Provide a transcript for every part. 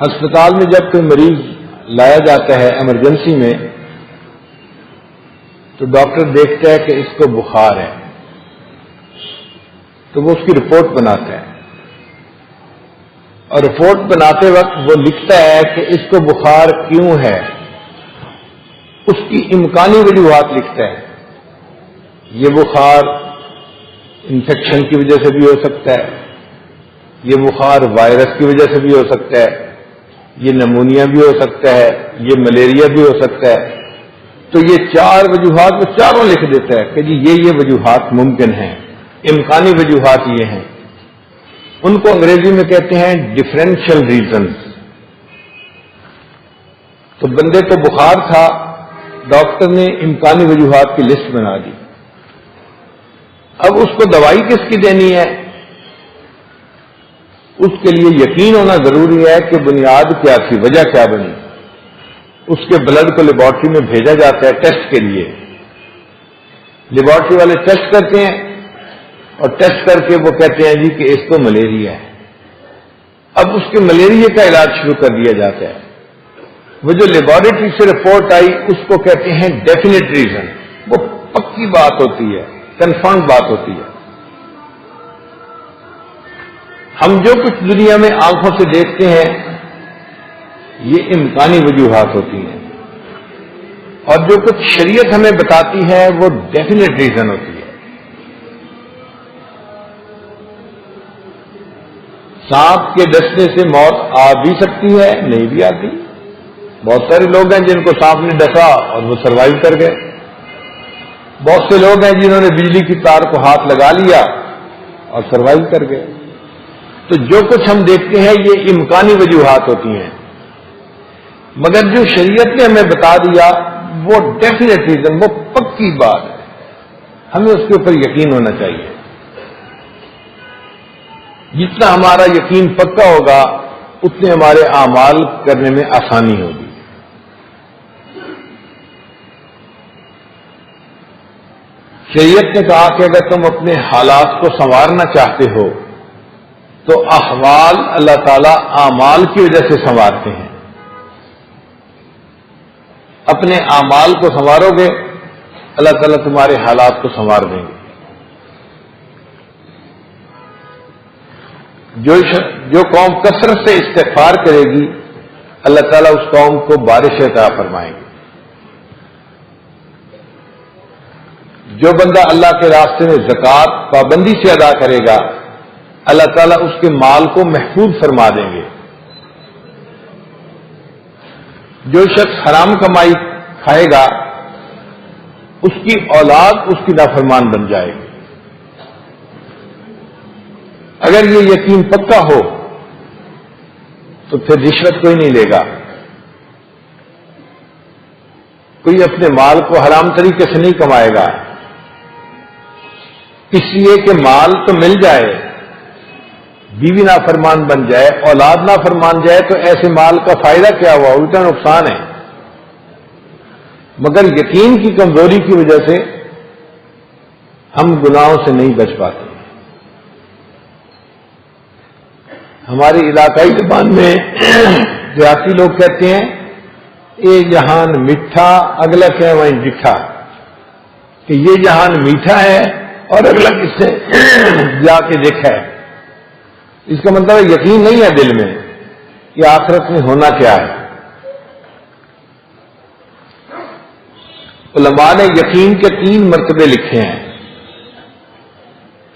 ہسپتال میں جب کوئی مریض لایا جاتا ہے ایمرجنسی میں تو ڈاکٹر دیکھتا ہے کہ اس کو بخار ہے، تو وہ اس کی رپورٹ بناتا ہے، اور رپورٹ بناتے وقت وہ لکھتا ہے کہ اس کو بخار کیوں ہے، اس کی امکانی وجوہات لکھتا ہے۔ یہ بخار انفیکشن کی وجہ سے بھی ہو سکتا ہے، یہ بخار وائرس کی وجہ سے بھی ہو سکتا ہے، یہ نمونیا بھی ہو سکتا ہے، یہ ملیریا بھی ہو سکتا ہے۔ تو یہ 4 وجوہات وہ چاروں لکھ دیتا ہے کہ جی یہ وجوہات ممکن ہیں، امکانی وجوہات یہ ہیں۔ ان کو انگریزی میں کہتے ہیں ڈفرینشیل ریزنز۔ تو بندے کو بخار تھا، ڈاکٹر نے امکانی وجوہات کی لسٹ بنا دی۔ اب اس کو دوائی کس کی دینی ہے؟ اس کے لیے یقین ہونا ضروری ہے کہ بنیاد کیا تھی، وجہ کیا بنی۔ اس کے بلڈ کو لیبارٹری میں بھیجا جاتا ہے ٹیسٹ کے لیے، لیبارٹری والے ٹیسٹ کرتے ہیں اور ٹیسٹ کر کے وہ کہتے ہیں جی کہ اس کو ملیریا ہے۔ اب اس کے ملیریا کا علاج شروع کر دیا جاتا ہے۔ وہ جو لیبارٹری سے رپورٹ آئی اس کو کہتے ہیں ڈیفینیٹ ریزن، وہ پکی بات ہوتی ہے، کنفرم بات ہوتی ہے۔ ہم جو کچھ دنیا میں آنکھوں سے دیکھتے ہیں یہ امکانی وجوہات ہوتی ہیں، اور جو کچھ شریعت ہمیں بتاتی ہے وہ ڈیفینیٹ ریزن ہوتی ہے۔ سانپ کے ڈسنے سے موت آ بھی سکتی ہے، نہیں بھی آتی۔ بہت سارے لوگ ہیں جن کو سانپ نے ڈسا اور وہ سروائیو کر گئے۔ بہت سے لوگ ہیں جنہوں نے بجلی کی تار کو ہاتھ لگا لیا اور سروائیو کر گئے۔ تو جو کچھ ہم دیکھتے ہیں یہ امکانی وجوہات ہوتی ہیں، مگر جو شریعت نے ہمیں بتا دیا وہ ڈیفینیٹ ریزن، وہ پکی بات ہے، ہمیں اس کے اوپر یقین ہونا چاہیے۔ جتنا ہمارا یقین پکا ہوگا اتنے ہمارے اعمال کرنے میں آسانی ہوگی۔ شریعت نے کہا کہ اگر تم اپنے حالات کو سنوارنا چاہتے ہو تو احوال اللہ تعالیٰ اعمال کی وجہ سے سنوارتے ہیں۔ اپنے اعمال کو سنوارو گے اللہ تعالیٰ تمہارے حالات کو سنوار دیں گے۔ جو قوم کثرت سے استغفار کرے گی اللہ تعالیٰ اس قوم کو بارش عطا فرمائیں گے۔ جو بندہ اللہ کے راستے میں زکوٰۃ پابندی سے ادا کرے گا اللہ تعالیٰ اس کے مال کو محفوظ فرما دیں گے۔ جو شخص حرام کمائی کھائے گا اس کی اولاد اس کی نافرمان بن جائے گی۔ اگر یہ یقین پکا ہو تو پھر رشوت کوئی نہیں لے گا، کوئی اپنے مال کو حرام طریقے سے نہیں کمائے گا، اس لیے کہ مال تو مل جائے، بیوی نافرمان بن جائے، اولاد نافرمان جائے تو ایسے مال کا فائدہ کیا ہوا، الٹا نقصان ہے۔ مگر یقین کی کمزوری کی وجہ سے ہم گناہوں سے نہیں بچ پاتے۔ ہماری علاقائی زبان میں دیہاتی لوگ کہتے ہیں اے جہان میٹھا اگلا کیا وہیں ڈٹھا، کہ یہ جہان میٹھا ہے اور اگلا کس سے جا کے دیکھا ہے۔ اس کا مطلب ہے یقین نہیں ہے دل میں کہ آخرت میں ہونا کیا ہے۔ علماء نے یقین کے 3 مرتبے لکھے ہیں۔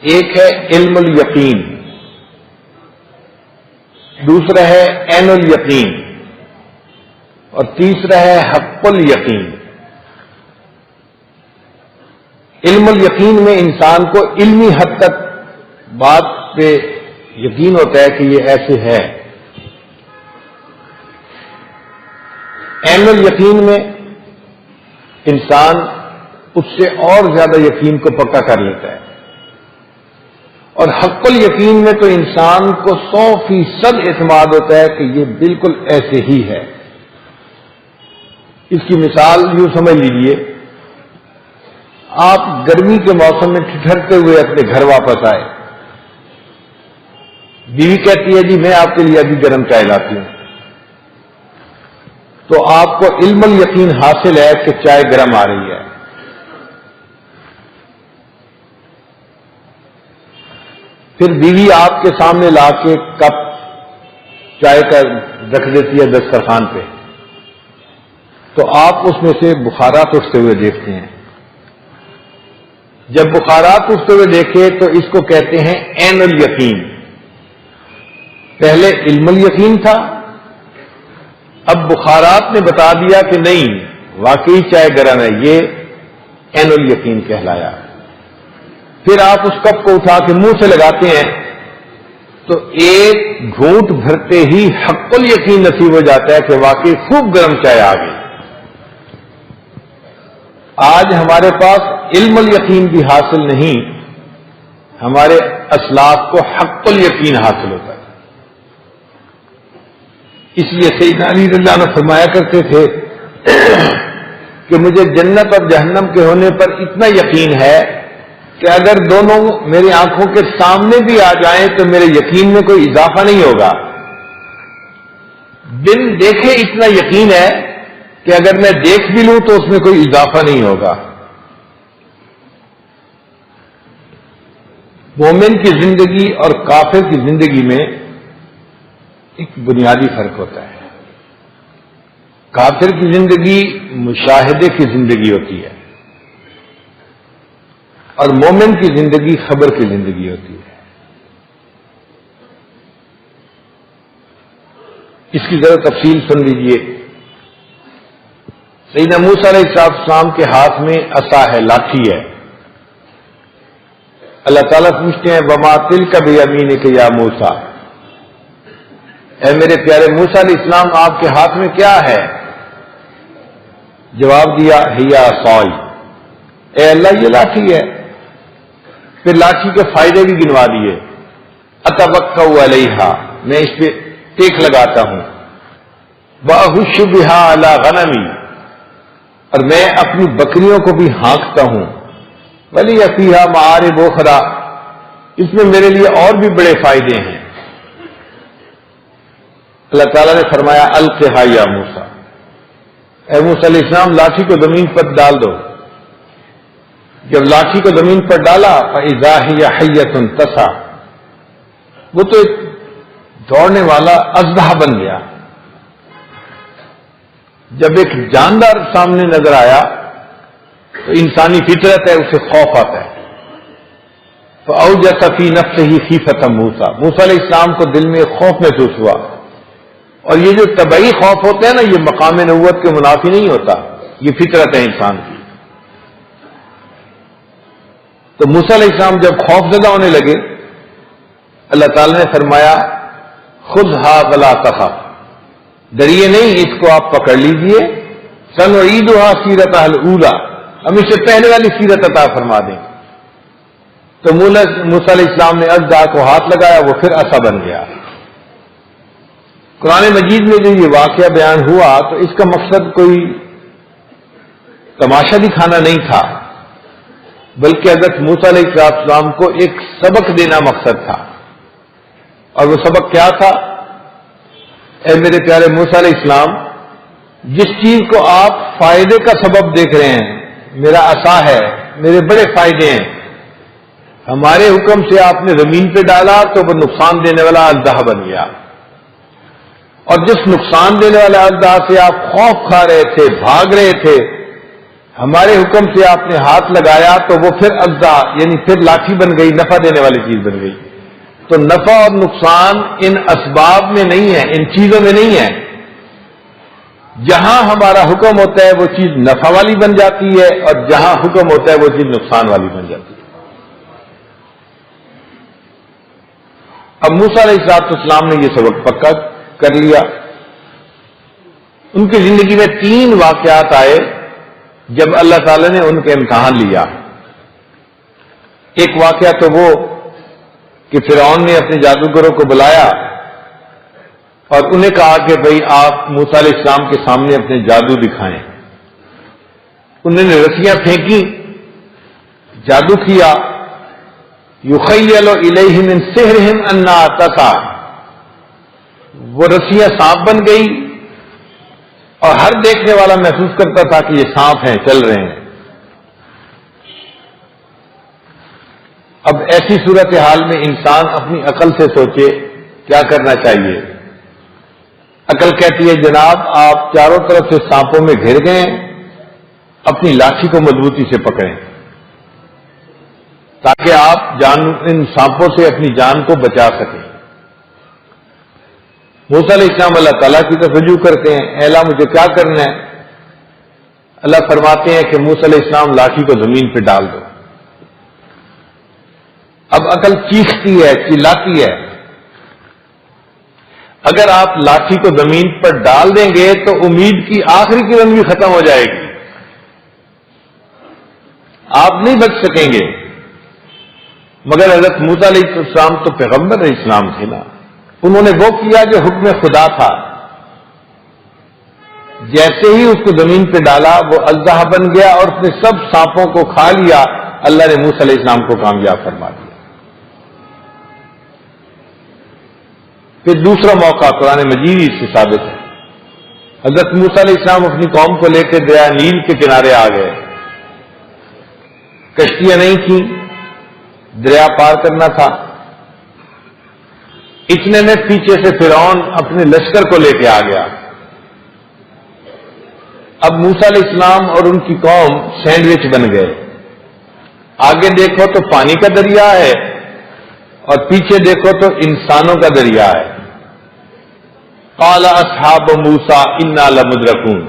ایک ہے علم الیقین، دوسرا ہے عین الیقین، اور تیسرا ہے حق الیقین۔ علم الیقین میں انسان کو علمی حد تک بات پہ یقین ہوتا ہے کہ یہ ایسے ہے۔ عین الیقین میں انسان اس سے اور زیادہ یقین کو پکا کر لیتا ہے، اور حق الیقین میں تو انسان کو 100% اعتماد ہوتا ہے کہ یہ بالکل ایسے ہی ہے۔ اس کی مثال یوں سمجھ لیجئے، آپ گرمی کے موسم میں ٹھٹھرتے ہوئے اپنے گھر واپس آئے، بیوی کہتی ہے جی میں آپ کے لیے ابھی گرم چائے لاتی ہوں، تو آپ کو علم الیقین حاصل ہے کہ چائے گرم آ رہی ہے. پھر بیوی آپ کے سامنے لا کے کپ چائے کا رکھ دیتی ہے دسترخوان پہ، تو آپ اس میں سے بخارات اٹھتے ہوئے دیکھتے ہیں. جب بخارات اٹھتے ہوئے دیکھے تو اس کو کہتے ہیں عین الیقین. پہلے علم الیقین تھا، اب بخارات نے بتا دیا کہ نہیں واقعی چائے گرم ہے، یہ عین الیقین کہلایا. پھر آپ اس کپ کو اٹھا کے منہ سے لگاتے ہیں تو ایک گھونٹ بھرتے ہی حق الیقین نصیب ہو جاتا ہے کہ واقعی خوب گرم چائے آ گئی. آج ہمارے پاس علم الیقین بھی حاصل نہیں، ہمارے اسلاف کو حق الیقین حاصل ہوتا ہے. اس لیے سیدنا علی رضی اللہ عنہ فرمایا کرتے تھے کہ مجھے جنت اور جہنم کے ہونے پر اتنا یقین ہے کہ اگر دونوں میری آنکھوں کے سامنے بھی آ جائیں تو میرے یقین میں کوئی اضافہ نہیں ہوگا. بن دیکھے اتنا یقین ہے کہ اگر میں دیکھ بھی لوں تو اس میں کوئی اضافہ نہیں ہوگا. مومن کی زندگی اور کافر کی زندگی میں ایک بنیادی فرق ہوتا ہے. کافر کی زندگی مشاہدے کی زندگی ہوتی ہے اور مومن کی زندگی خبر کی زندگی ہوتی ہے. اس کی ذرا تفصیل سن لیجئے. سیدنا موسیٰ علیہ السلام کے ہاتھ میں عصا ہے، لاٹھی ہے. اللہ تعالیٰ پوچھتے ہیں وما تلک بیمینک یا موسیٰ، اے میرے پیارے موسیٰ علیہ السلام آپ کے ہاتھ میں کیا ہے؟ جواب دیا ہیا عصائی، اے اللہ یہ لاٹھی ہے. پھر لاٹھی کے فائدے بھی گنوا دیے. اتوکأ علیہا، میں اس پہ ٹیک لگاتا ہوں. واہش بہا علی غنمی، اور میں اپنی بکریوں کو بھی ہانکتا ہوں. ولی فیہا معارب اخری، اس میں میرے لیے اور بھی بڑے فائدے ہیں. اللہ تعالیٰ نے فرمایا القھا یا موسیٰ، اے موسیٰ علیہ السلام لاٹھی کو زمین پر ڈال دو. جب لاٹھی کو زمین پر ڈالا فإذا ہی حیۃ تسعی، وہ تو ایک دوڑنے والا اژدہا بن گیا. جب ایک جاندار سامنے نظر آیا تو انسانی فطرت ہے، اسے خوف آتا ہے. فأوجس فی نفسہ خیفۃ موسیٰ، موسیٰ علیہ السلام کو دل میں خوف محسوس ہوا. اور یہ جو طبعی خوف ہوتا ہے نا، یہ مقام نبوت کے منافی نہیں ہوتا، یہ فطرت ہے انسان کی. تو موسیٰ علیہ السلام جب خوف زدہ ہونے لگے، اللہ تعالی نے فرمایا خذھا ولا تخف، ڈریے نہیں، اس کو آپ پکڑ لیجئے. سنعیدھا سیرتھا الاولی، ہم اسے پہلے والی سیرت عطا فرما دیں. تو موسیٰ علیہ السلام نے اژدہا کو ہاتھ لگایا، وہ پھر عصا بن گیا. قرآن مجید میں جو یہ واقعہ بیان ہوا تو اس کا مقصد کوئی تماشا دکھانا نہیں تھا، بلکہ حضرت موسیٰ علیہ السلام کو ایک سبق دینا مقصد تھا. اور وہ سبق کیا تھا؟ اے میرے پیارے موسیٰ علیہ السلام، جس چیز کو آپ فائدے کا سبب دیکھ رہے ہیں، میرا عصا ہے، میرے بڑے فائدے ہیں، ہمارے حکم سے آپ نے زمین پہ ڈالا تو وہ نقصان دینے والا اژدہا بن گیا. اور جس نقصان دینے والے اژدہا سے آپ خوف کھا رہے تھے، بھاگ رہے تھے، ہمارے حکم سے آپ نے ہاتھ لگایا تو وہ پھر اژدہا یعنی پھر لاٹھی بن گئی، نفع دینے والی چیز بن گئی. تو نفع اور نقصان ان اسباب میں نہیں ہے، ان چیزوں میں نہیں ہے. جہاں ہمارا حکم ہوتا ہے وہ چیز نفع والی بن جاتی ہے، اور جہاں حکم ہوتا ہے وہ چیز نقصان والی بن جاتی ہے. اب موسیٰ علیہ السلام نے یہ سبق پکا کر لیا. ان کی زندگی میں 3 واقعات آئے جب اللہ تعالی نے ان کا امتحان لیا. ایک واقعہ تو وہ کہ فرعون نے اپنے جادوگروں کو بلایا اور انہیں کہا کہ بھئی آپ موسیٰ علیہ السلام کے سامنے اپنے جادو دکھائیں. انہوں نے رسیاں پھینکی، جادو کیا. یخیل الیہ من سحرہم انہا تسعی، وہ رسیاں سانپ بن گئی اور ہر دیکھنے والا محسوس کرتا تھا کہ یہ سانپ ہیں، چل رہے ہیں۔ اب ایسی صورتحال میں انسان اپنی عقل سے سوچے کیا کرنا چاہیے۔ عقل کہتی ہے جناب آپ چاروں طرف سے سانپوں میں گھر گئے، اپنی لاٹھی کو مضبوطی سے پکڑیں تاکہ آپ ان سانپوں سے اپنی جان کو بچا سکیں۔ موسیٰ علیہ السلام اللہ تعالیٰ کی طرف رجوع کرتے ہیں، اے اللہ مجھے کیا کرنا ہے؟ اللہ فرماتے ہیں کہ موسیٰ علیہ السلام لاٹھی کو زمین پہ ڈال دو۔ اب عقل چیختی ہے، چلاتی ہے، اگر آپ لاٹھی کو زمین پر ڈال دیں گے تو امید کی آخری کرن بھی ختم ہو جائے گی، آپ نہیں بچ سکیں گے۔ مگر حضرت موسیٰ علیہ السلام تو پیغمبر علیہ السلام تھے نا، انہوں نے وہ کیا جو حکم خدا تھا۔ جیسے ہی اس کو زمین پہ ڈالا وہ اژدہا بن گیا اور اس نے سب سانپوں کو کھا لیا۔ اللہ نے موسیٰ علیہ السلام کو کامیاب فرما دیا۔ پھر دوسرا موقع قرآن مجید اس سے ثابت ہے۔ حضرت موسیٰ علیہ السلام اپنی قوم کو لے کے دریا نیل کے کنارے آ گئے، کشتیاں نہیں تھیں، دریا پار کرنا تھا۔ اتنے میں پیچھے سے فرعون اپنے لشکر کو لے کے آ گیا۔ اب موسیٰ علیہ السلام اور ان کی قوم سینڈوچ بن گئے، آگے دیکھو تو پانی کا دریا ہے اور پیچھے دیکھو تو انسانوں کا دریا ہے۔ قال اصحاب موسیٰ انا لمدرکون،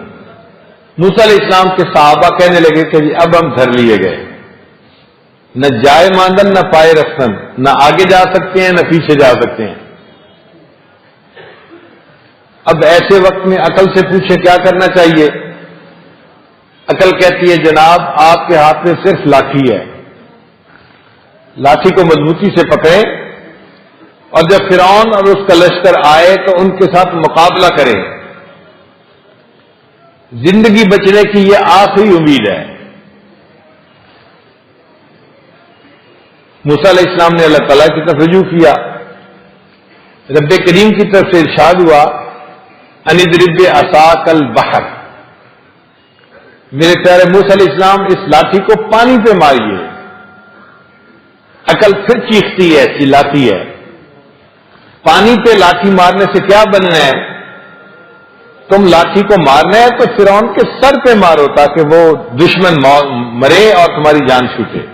موسیٰ علیہ السلام کے صحابہ کہنے لگے کہ جی اب ہم دھر لیے گئے، نہ جائے ماندن نہ پائے رفتن، نہ آگے جا سکتے ہیں نہ پیچھے جا سکتے ہیں۔ اب ایسے وقت میں عقل سے پوچھیں کیا کرنا چاہیے؟ عقل کہتی ہے جناب آپ کے ہاتھ میں صرف لاٹھی ہے، لاٹھی کو مضبوطی سے پکڑیں اور جب فرعون اور اس کا لشکر آئے تو ان کے ساتھ مقابلہ کریں۔ زندگی بچنے کی یہ آخری امید ہے۔ موسیٰ علیہ السلام نے اللہ تعالیٰ کی طرف رجوع کیا، رب کریم کی طرف سے ارشاد ہوا ان اضرب بعصاک البحر، میرے پیارے موسیٰ علیہ السلام اس لاٹھی کو پانی پہ ماریے۔ عقل پھر چیختی ہے، چلاتی ہے، پانی پہ لاٹھی مارنے سے کیا بننا ہے؟ تم لاٹھی کو مارنا ہے تو فرعون کے سر پہ مارو تاکہ وہ دشمن مرے اور تمہاری جان چھوٹے۔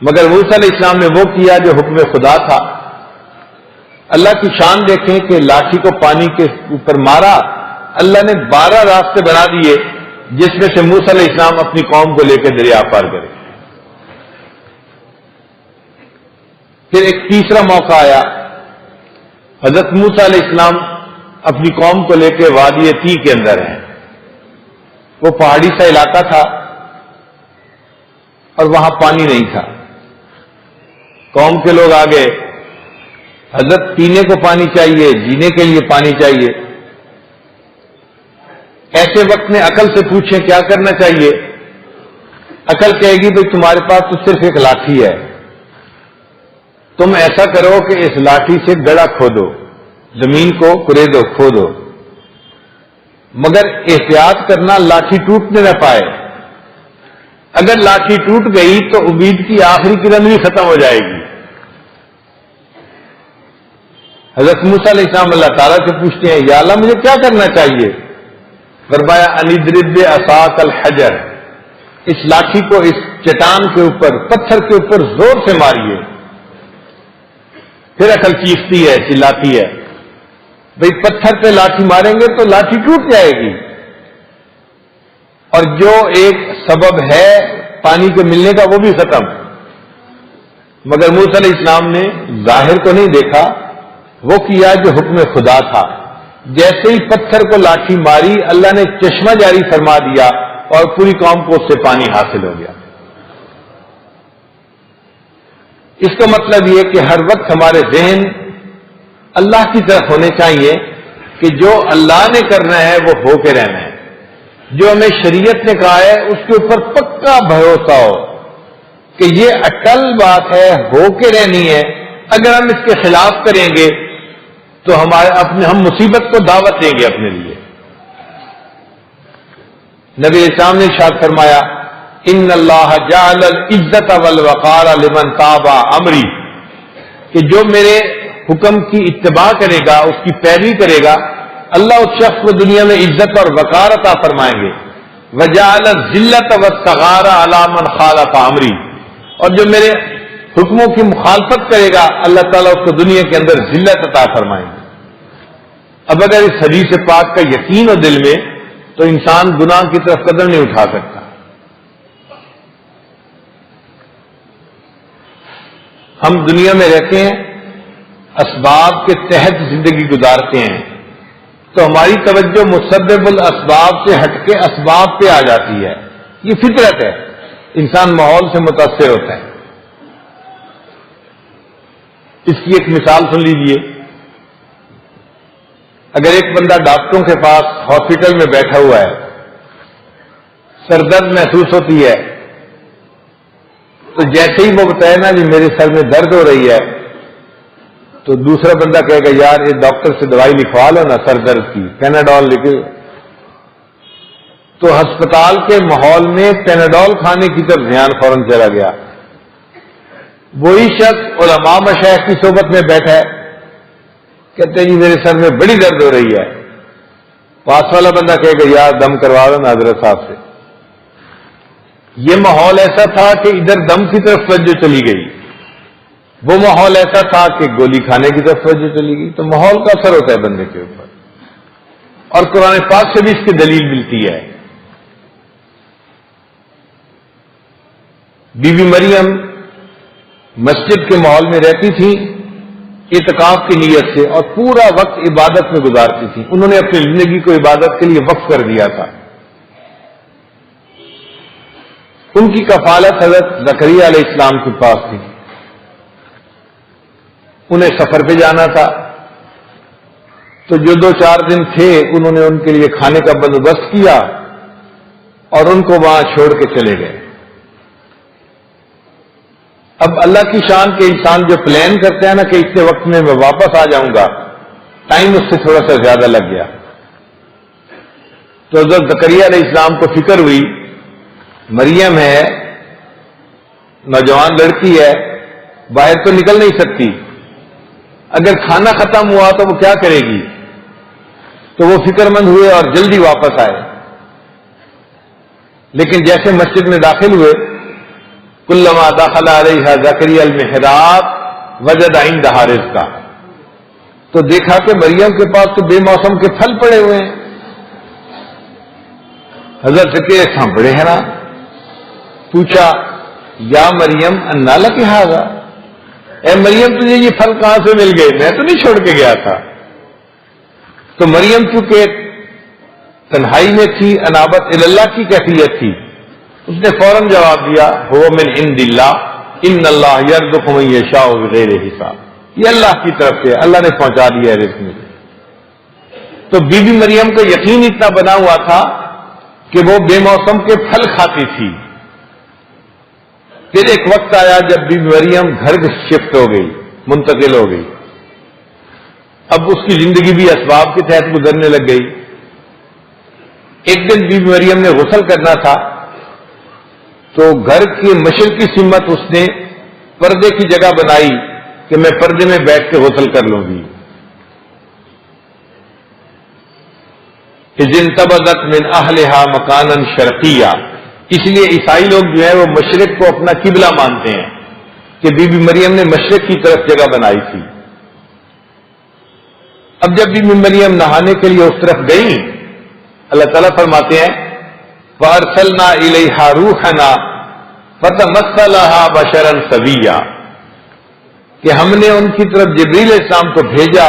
مگر موسیٰ علیہ السلام نے وہ کیا جو حکم خدا تھا۔ اللہ کی شان دیکھیں کہ لاٹھی کو پانی کے اوپر مارا، اللہ نے 12 راستے بنا دیے جس میں سے موسیٰ علیہ السلام اپنی قوم کو لے کے دریا پار کرے۔ پھر ایک تیسرا موقع آیا، حضرت موسیٰ علیہ السلام اپنی قوم کو لے کے وادی تی کے اندر ہیں، وہ پہاڑی سا علاقہ تھا اور وہاں پانی نہیں تھا۔ قوم کے لوگ آگے، حضرت پینے کو پانی چاہیے، جینے کے لیے پانی چاہیے۔ ایسے وقت میں عقل سے پوچھیں کیا کرنا چاہیے؟ عقل کہے گی بھائی تمہارے پاس تو صرف ایک لاٹھی ہے، تم ایسا کرو کہ اس لاٹھی سے گڑھا کھودو، زمین کو کریدو، کھودو، مگر احتیاط کرنا لاٹھی ٹوٹنے نہ پائے۔ اگر لاٹھی ٹوٹ گئی تو امید کی آخری کرن بھی ختم ہو جائے گی۔ حضرت موسیٰ علیہ السلام اللہ تعالیٰ سے پوچھتے ہیں یا اللہ مجھے کیا کرنا چاہیے؟ فرمایا ان اضرب بعصاک الحجر، اس لاٹھی کو اس چٹان کے اوپر، پتھر کے اوپر زور سے ماریے۔ پھر عقل چیختی ہے، چلاتی ہے، بھئی پتھر پہ لاٹھی ماریں گے تو لاٹھی ٹوٹ جائے گی، اور جو ایک سبب ہے پانی کے ملنے کا وہ بھی ختم۔ مگر موسیٰ علیہ السلام نے ظاہر کو نہیں دیکھا، وہ کیا جو حکم خدا تھا۔ جیسے ہی پتھر کو لاٹھی ماری اللہ نے چشمہ جاری فرما دیا اور پوری قوم کو اس سے پانی حاصل ہو گیا۔ اس کا مطلب یہ کہ ہر وقت ہمارے ذہن اللہ کی طرف ہونے چاہیے کہ جو اللہ نے کرنا ہے وہ ہو کے رہنا ہے، جو ہمیں شریعت نے کہا ہے اس کے اوپر پکا بھروسہ ہو کہ یہ اٹل بات ہے، ہو کے رہنی ہے۔ اگر ہم اس کے خلاف کریں گے تو ہم مصیبت کو دعوت دیں گے اپنے لیے۔ نبی اسلام نے ارشاد فرمایا ان اللہ جعل العزت والوقار لمن تابع امری، کہ جو میرے حکم کی اتباع کرے گا، اس کی پیروی کرے گا، اللہ اس شخص کو دنیا میں عزت اور وقار عطا فرمائیں گے. وجعل الذلۃ والصغار علی من خالف امری، اور جو میرے حکموں کی مخالفت کرے گا اللہ تعالیٰ اس کو دنیا کے اندر ذلت عطا فرمائیں گے. اب اگر اس حدیث پاک کا یقین ہو دل میں تو انسان گناہ کی طرف قدم نہیں اٹھا سکتا. ہم دنیا میں رہتے ہیں، اسباب کے تحت زندگی گزارتے ہیں، تو ہماری توجہ مسبب الاسباب سے ہٹ کے اسباب پہ آ جاتی ہے. یہ فطرت ہے، انسان ماحول سے متاثر ہوتا ہے. اس کی ایک مثال سن لیجئے. اگر ایک بندہ ڈاکٹروں کے پاس ہاسپٹل میں بیٹھا ہوا ہے، سر درد محسوس ہوتی ہے، تو جیسے ہی وہ بتائے نا جی میرے سر میں درد ہو رہی ہے، تو دوسرا بندہ کہے گا یار یہ ڈاکٹر سے دوائی لکھوا لو نا سر درد کی، پیناڈول لکھے. تو ہسپتال کے ماحول میں پیناڈول کھانے کی طرف دھیان فوراً چلا گیا. وہی شخص علماء مشائخ کی صحبت میں بیٹھا ہے، کہتے ہیں جی میرے سر میں بڑی درد ہو رہی ہے. پاس والا بندہ کہے گا یار دم کروا دو نا حضرت صاحب سے. یہ ماحول ایسا تھا کہ ادھر دم کی طرف توجہ چلی گئی، وہ ماحول ایسا تھا کہ گولی کھانے کی طرف توجہ چلی گئی. تو ماحول کا اثر ہوتا ہے بندے کے اوپر، اور قرآن پاک سے بھی اس کی دلیل ملتی ہے. بی بی مریم مسجد کے ماحول میں رہتی تھی اعتکاف کی نیت سے، اور پورا وقت عبادت میں گزارتی تھی. انہوں نے اپنی زندگی کو عبادت کے لیے وقف کر دیا تھا. ان کی کفالت حضرت زکریا علیہ السلام کے پاس تھی. انہیں سفر پہ جانا تھا، تو جو 2-4 دن تھے انہوں نے ان کے لیے کھانے کا بندوبست کیا اور ان کو وہاں چھوڑ کے چلے گئے. اب اللہ کی شان کے انسان جو پلان کرتے ہیں نا کہ اتنے وقت میں واپس آ جاؤں گا، ٹائم اس سے تھوڑا سا زیادہ لگ گیا. تو حضرت زکریا علیہ السلام کو فکر ہوئی مریم ہے، نوجوان لڑکی ہے، باہر تو نکل نہیں سکتی، اگر کھانا ختم ہوا تو وہ کیا کرے گی. تو وہ فکر مند ہوئے اور جلدی واپس آئے. لیکن جیسے مسجد میں داخل ہوئے، کلما دخل علیہا زکریا المحراب وجد عندہا رزقا، تو دیکھا کہ مریم کے پاس تو بے موسم کے پھل پڑے ہوئے ہیں. حضرت زکریا صاحب بڑے حیران، پوچھا یا مریم انا لک ھذا، اے مریم تجھے یہ پھل کہاں سے مل گئے، میں تو نہیں چھوڑ کے گیا تھا. تو مریم چونکہ تنہائی میں تھی، انابت اللہ کی کیفیت تھی، اس نے فوراً جواب دیا هو من عند اللہ ان اللہ یرزق من یشاء بغیر حساب، یہ اللہ کی طرف سے اللہ نے پہنچا دیا ہے رزق مجھے. تو بی بی مریم کو یقین اتنا بنا ہوا تھا کہ وہ بے موسم کے پھل کھاتی تھی. پھر ایک وقت آیا جب بی بی مریم گھر شفٹ ہو گئی، منتقل ہو گئی. اب اس کی زندگی بھی اسباب کے تحت گزرنے لگ گئی. ایک دن بی بی مریم نے غسل کرنا تھا، تو گھر کی مشرقی سمت اس نے پردے کی جگہ بنائی کہ میں پردے میں بیٹھ کے غسل کر لوں گی. اذ انتبذت من اہلہا مکانا شرقیہ، اس لیے عیسائی لوگ جو ہے وہ مشرق کو اپنا قبلہ مانتے ہیں کہ بی بی مریم نے مشرق کی طرف جگہ بنائی تھی. اب جب بی بی مریم نہانے کے لیے اس طرف گئی، اللہ تعالیٰ فرماتے ہیں فَأَرْسَلْنَا إِلَيْهَا رُوحَنَا فَتَمَثَّلَ لَهَا بَشَرًا سَوِيًّا، کہ ہم نے ان کی طرف جبریل علیہ السلام کو بھیجا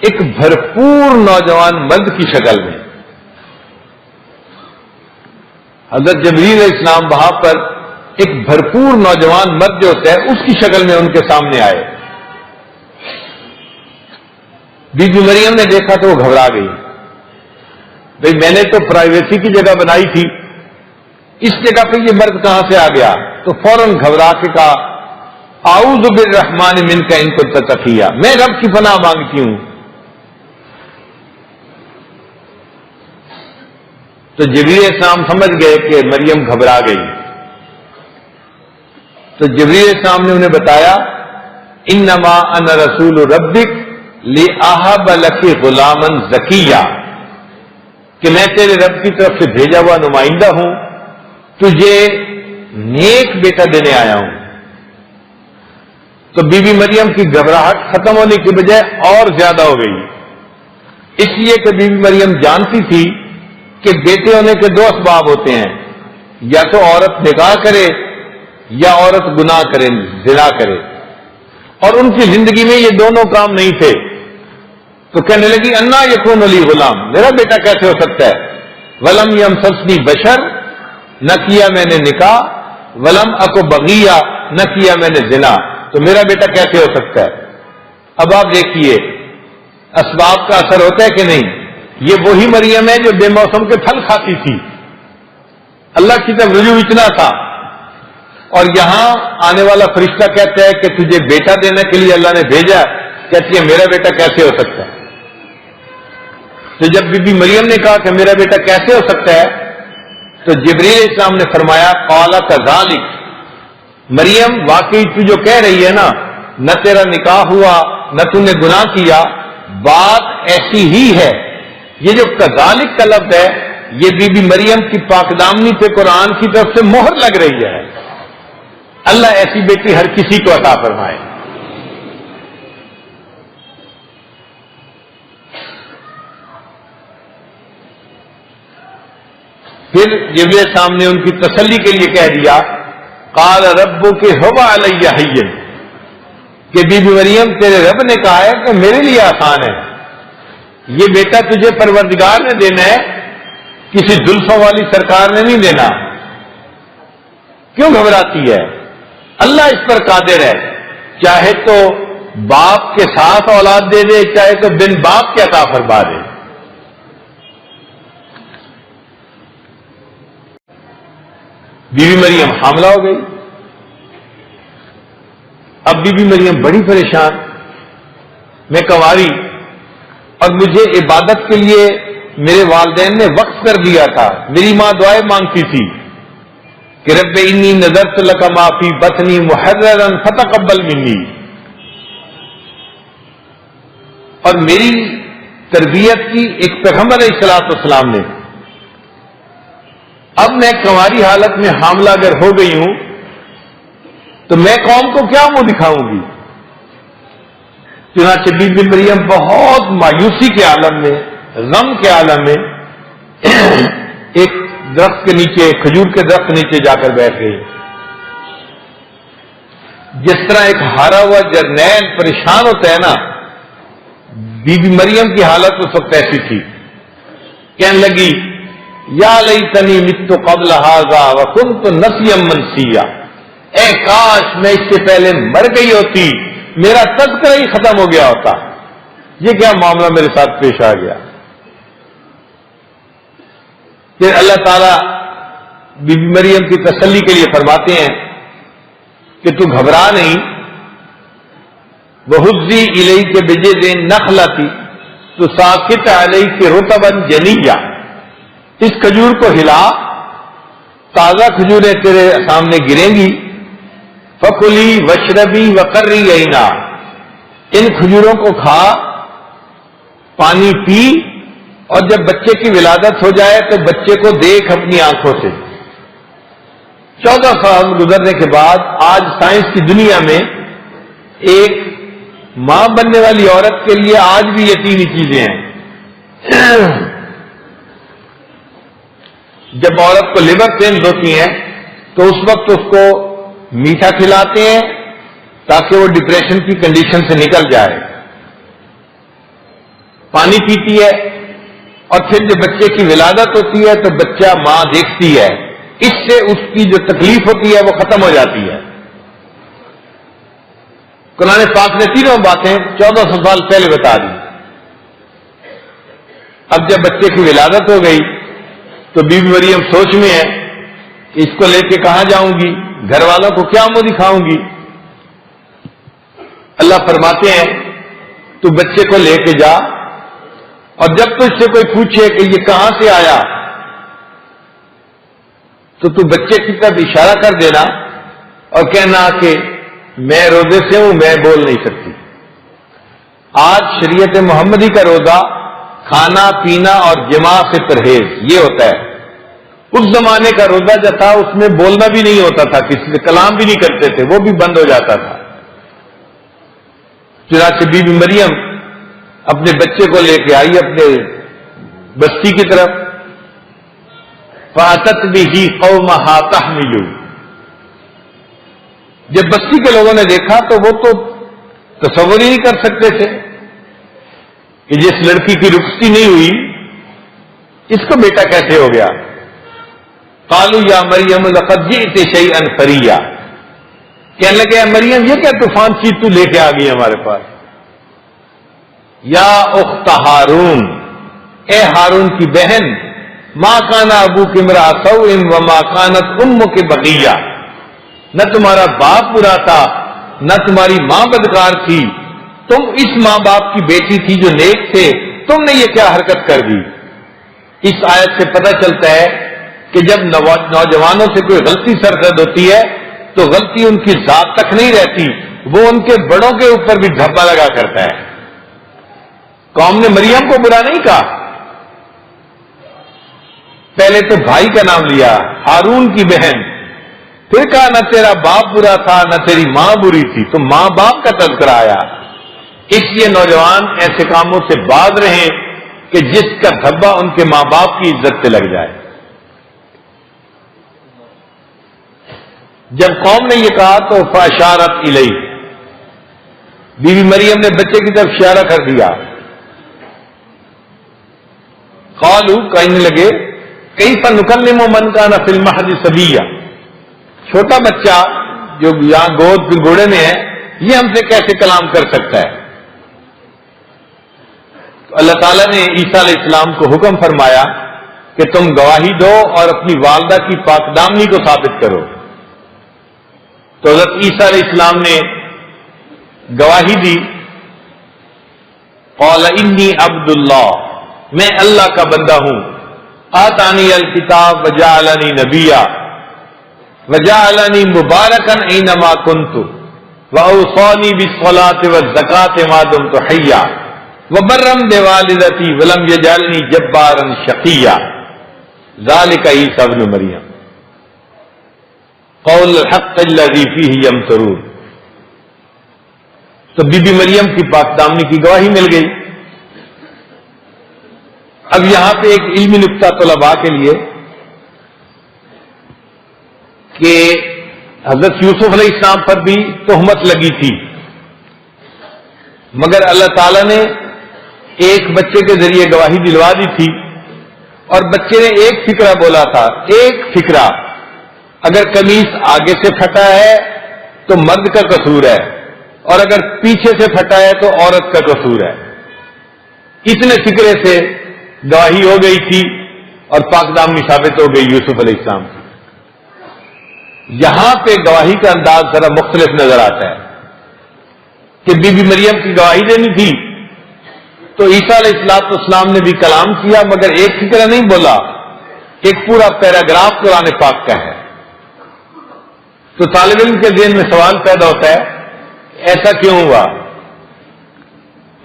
ایک بھرپور نوجوان مرد کی شکل میں. حضرت جبریل علیہ السلام وہاں پر ایک بھرپور نوجوان مرد جو ہوتا ہے اس کی شکل میں ان کے سامنے آئے. بی بی مریم نے دیکھا تو وہ گھبرا گئی، بھئی میں نے تو پرائیویسی کی جگہ بنائی تھی، اس جگہ پہ یہ مرد کہاں سے آ گیا. تو فوراً گھبرا کے کہا اعوذ بالرحمن منک ان کنت تقیا، میں رب کی پناہ مانگتی ہوں. تو جبریل السلام سمجھ گئے کہ مریم گھبرا گئی. تو جبریل السلام نے انہیں بتایا انما انا رسول ربک لأہب لک غلاما زکیہ، کہ میں تیرے رب کی طرف سے بھیجا ہوا نمائندہ ہوں، تجھے نیک بیٹا دینے آیا ہوں. تو بی بی مریم کی گھبراہٹ ختم ہونے کی بجائے اور زیادہ ہو گئی، اس لیے کہ بی بی مریم جانتی تھی کہ بیٹے ہونے کے دو اسباب ہوتے ہیں، یا تو عورت نکاح کرے یا عورت گناہ کرے، زنا کرے، اور ان کی زندگی میں یہ دونوں کام نہیں تھے. تو کہنے لگی انا یکون لی غلام، میرا بیٹا کیسے ہو سکتا ہے؟ ولم یمسسنی بشر، نہ کیا میں نے نکاح، ولم اکو بغیہ، نہ کیا میں نے زنا، تو میرا بیٹا کیسے ہو سکتا ہے؟ اب آپ دیکھیے اسباب کا اثر ہوتا ہے کہ نہیں. یہ وہی مریم ہے جو بے موسم کے پھل کھاتی تھی، اللہ کی طرف رجوع اتنا تھا، اور یہاں آنے والا فرشتہ کہتا ہے کہ تجھے بیٹا دینے کے لیے اللہ نے بھیجا. کہتی ہے میرا بیٹا کیسے ہو سکتا ہے؟ تو جب بی بی مریم نے کہا کہ میرا بیٹا کیسے ہو سکتا ہے، تو جبریل السلام نے فرمایا قال کذالک، مریم واقعی تو جو کہہ رہی ہے نا، نہ تیرا نکاح ہوا نہ تو نے گناہ کیا، بات ایسی ہی ہے. یہ جو کذالک کا لفظ ہے یہ بی بی مریم کی پاکدامنی پہ قرآن کی طرف سے مہر لگ رہی ہے. اللہ ایسی بیٹی ہر کسی کو عطا فرمائے. پھر جبریل السلام نے ان کی تسلی کے لیے کہہ دیا قال ربک هو علی ہین، کہ بی بی مریم تیرے رب نے کہا ہے کہ میرے لیے آسان ہے، یہ بیٹا تجھے پروردگار نے دینا ہے، کسی زلفوں والی سرکار نے نہیں دینا. کیوں گھبراتی ہے؟ اللہ اس پر قادر ہے، چاہے تو باپ کے ساتھ اولاد دے دے، چاہے تو بن باپ کے عطا فرما دے. بی بی مریم حاملہ ہو گئی. اب بی بی مریم بڑی پریشان، میں کنواری اور مجھے عبادت کے لیے میرے والدین نے وقف کر دیا تھا. میری ماں دعائیں مانگتی تھی کہ رب انی نذرت لک ما فی بطنی محررا فتقبل منی، اور میری تربیت کی ایک پیغمبر علیہ الصلوۃ والسلام نے. اب میں کنواری حالت میں حاملہ اگر ہو گئی ہوں تو میں قوم کو کیا منہ دکھاؤں گی؟ چنانچہ بی بی مریم بہت مایوسی کے عالم میں، غم کے عالم میں ایک درخت کے نیچے، کھجور کے درخت کے نیچے جا کر بیٹھ گئی. جس طرح ایک ہارا ہوا جرنیل پریشان ہوتا ہے نا، بی بی مریم کی حالت اس وقت ایسی تھی. کہنے لگی یا لیتنی مت قبل ھذا وکنت نسیا منسیا، اے کاش میں اس سے پہلے مر گئی ہوتی، میرا تذکرہ ہی ختم ہو گیا ہوتا. یہ کیا معاملہ میرے ساتھ پیش آ گیا؟ پھر اللہ تعالیٰ بی بی مریم کی تسلی کے لیے فرماتے ہیں کہ تو گھبرا نہیں، وَهُزِّي إِلَيْكَ بِجِذْعِ النَّخْلَةِ تُسَاقِطْ عَلَيْكِ رُطَبًا جَنِيًّا، اس کھجور کو ہلا، تازہ کھجوریں تیرے سامنے گریں گی. فَكُلِي وَاشْرَبِي وَقَرِّي عَيْنًا، ان کھجوروں کو کھا، پانی پی، اور جب بچے کی ولادت ہو جائے تو بچے کو دیکھ اپنی آنکھوں سے. 14 سال گزرنے کے بعد آج سائنس کی دنیا میں ایک ماں بننے والی عورت کے لیے آج بھی یہ تین چیزیں ہیں. جب عورت کو لیبر پینز ہوتی ہیں تو اس وقت اس کو میٹھا کھلاتے ہیں تاکہ وہ ڈپریشن کی کنڈیشن سے نکل جائے، پانی پیتی ہے، اور پھر جب بچے کی ولادت ہوتی ہے تو بچہ ماں دیکھتی ہے، اس سے اس کی جو تکلیف ہوتی ہے وہ ختم ہو جاتی ہے. قرآن پاک نے تینوں باتیں 1400 سال پہلے بتا دی. اب جب بچے کی ولادت ہو گئی تو بی بی مریم سوچ میں ہے کہ اس کو لے کے کہاں جاؤں گی، گھر والوں کو کیا منہ دکھاؤں گی. اللہ فرماتے ہیں تو بچے کو لے کے جا، اور جب تو اس سے کوئی پوچھے کہ یہ کہاں سے آیا تو بچے کی طرف اشارہ کر دینا اور کہنا کہ میں روزے سے ہوں، میں بول نہیں سکتی۔ آج شریعت محمدی کا روزہ کھانا پینا اور جماع سے پرہیز یہ ہوتا ہے۔ اس زمانے کا روزہ جو تھا اس میں بولنا بھی نہیں ہوتا تھا، کسی سے کلام بھی نہیں کرتے تھے، وہ بھی بند ہو جاتا تھا۔ چنانچہ بی بی مریم اپنے بچے کو لے کے آئی اپنے بستی کی طرف، فَأَتَتْ بِهِ قَوْمَهَا تَحْمِلُ۔ جب بستی کے لوگوں نے دیکھا تو وہ تو تصور ہی نہیں کر سکتے تھے کہ جس لڑکی کی رخصتی نہیں ہوئی اس کو بیٹا کیسے ہو گیا۔ قالوا یا مریم لقد جئت شیئا فریا، کہنے لگے مریم یہ کیا طوفان چیز تو لے کے آ گئی ہمارے پاس۔ یا اخت ہارون، اے ہارون کی بہن، ما کان ابوک امرأ سوء وما کانت امک بغیہ، نہ تمہارا باپ برا تھا نہ تمہاری ماں بدکار تھی، تم اس ماں باپ کی بیٹی تھی جو نیک تھے، تم نے یہ کیا حرکت کر دی۔ اس آیت سے پتہ چلتا ہے کہ جب نوجوانوں سے کوئی غلطی سرزد ہوتی ہے تو غلطی ان کی ذات تک نہیں رہتی، وہ ان کے بڑوں کے اوپر بھی دھبا لگا کرتا ہے۔ قوم نے مریم کو برا نہیں کہا، پہلے تو بھائی کا نام لیا ہارون کی بہن، پھر کہا نہ تیرا باپ برا تھا نہ تیری ماں بری تھی، تو ماں باپ کا تذکرہ آیا۔ اس لیے نوجوان ایسے کاموں سے باز رہیں کہ جس کا دھبا ان کے ماں باپ کی عزت سے لگ جائے۔ جب قوم نے یہ کہا تو فاشارت الیہ، بی بی مریم نے بچے کی طرف اشارہ کر دیا۔ قالوا کہنے لگے کیف نکلم من کان فی المہد صبیا، چھوٹا بچہ جو یہاں گود گھوڑے میں ہے یہ ہم سے کیسے کلام کر سکتا ہے۔ تو اللہ تعالیٰ نے عیسیٰ علیہ السلام کو حکم فرمایا کہ تم گواہی دو اور اپنی والدہ کی پاک دامنی کو ثابت کرو۔ تو حضرت عیسیٰ علیہ السلام نے گواہی دی، قال انی عبد اللہ، میں اللہ کا بندہ ہوں، آتانی الکتاب وجعلنی نبیا وجعلنی مبارکا اینما کنت واوصانی بالصلاۃ والزکاۃ ما دمت حیا وبرا بوالدتی ولم یجعلنی جبارا شقیا ذلک عیسی ابن مریم قول الحق الذی فیہ یمترون۔ تو بی بی مریم کی پاک دامنی کی گواہی مل گئی۔ اب یہاں پہ ایک علمی نکتہ طلباء کے لیے کہ حضرت یوسف علیہ السلام پر بھی تہمت لگی تھی، مگر اللہ تعالیٰ نے ایک بچے کے ذریعے گواہی دلوا دی تھی، اور بچے نے ایک فکرہ بولا تھا، ایک فکرہ، اگر قمیص آگے سے پھٹا ہے تو مرد کا قصور ہے اور اگر پیچھے سے پھٹا ہے تو عورت کا قصور ہے۔ اتنے فکرے سے گواہی ہو گئی تھی اور پاک دامنی ثابت ہو گئی یوسف علیہ السلام کی۔ یہاں پہ گواہی کا انداز ذرا مختلف نظر آتا ہے کہ بی بی مریم کی گواہی دینی تھی تو عیسیٰ علیہ السلام نے بھی کلام کیا، مگر ایک فکرہ نہیں بولا، ایک پورا پیراگراف قرآن پاک کا ہے۔ تو طالب علم کے ذہن میں سوال پیدا ہوتا ہے ایسا کیوں ہوا؟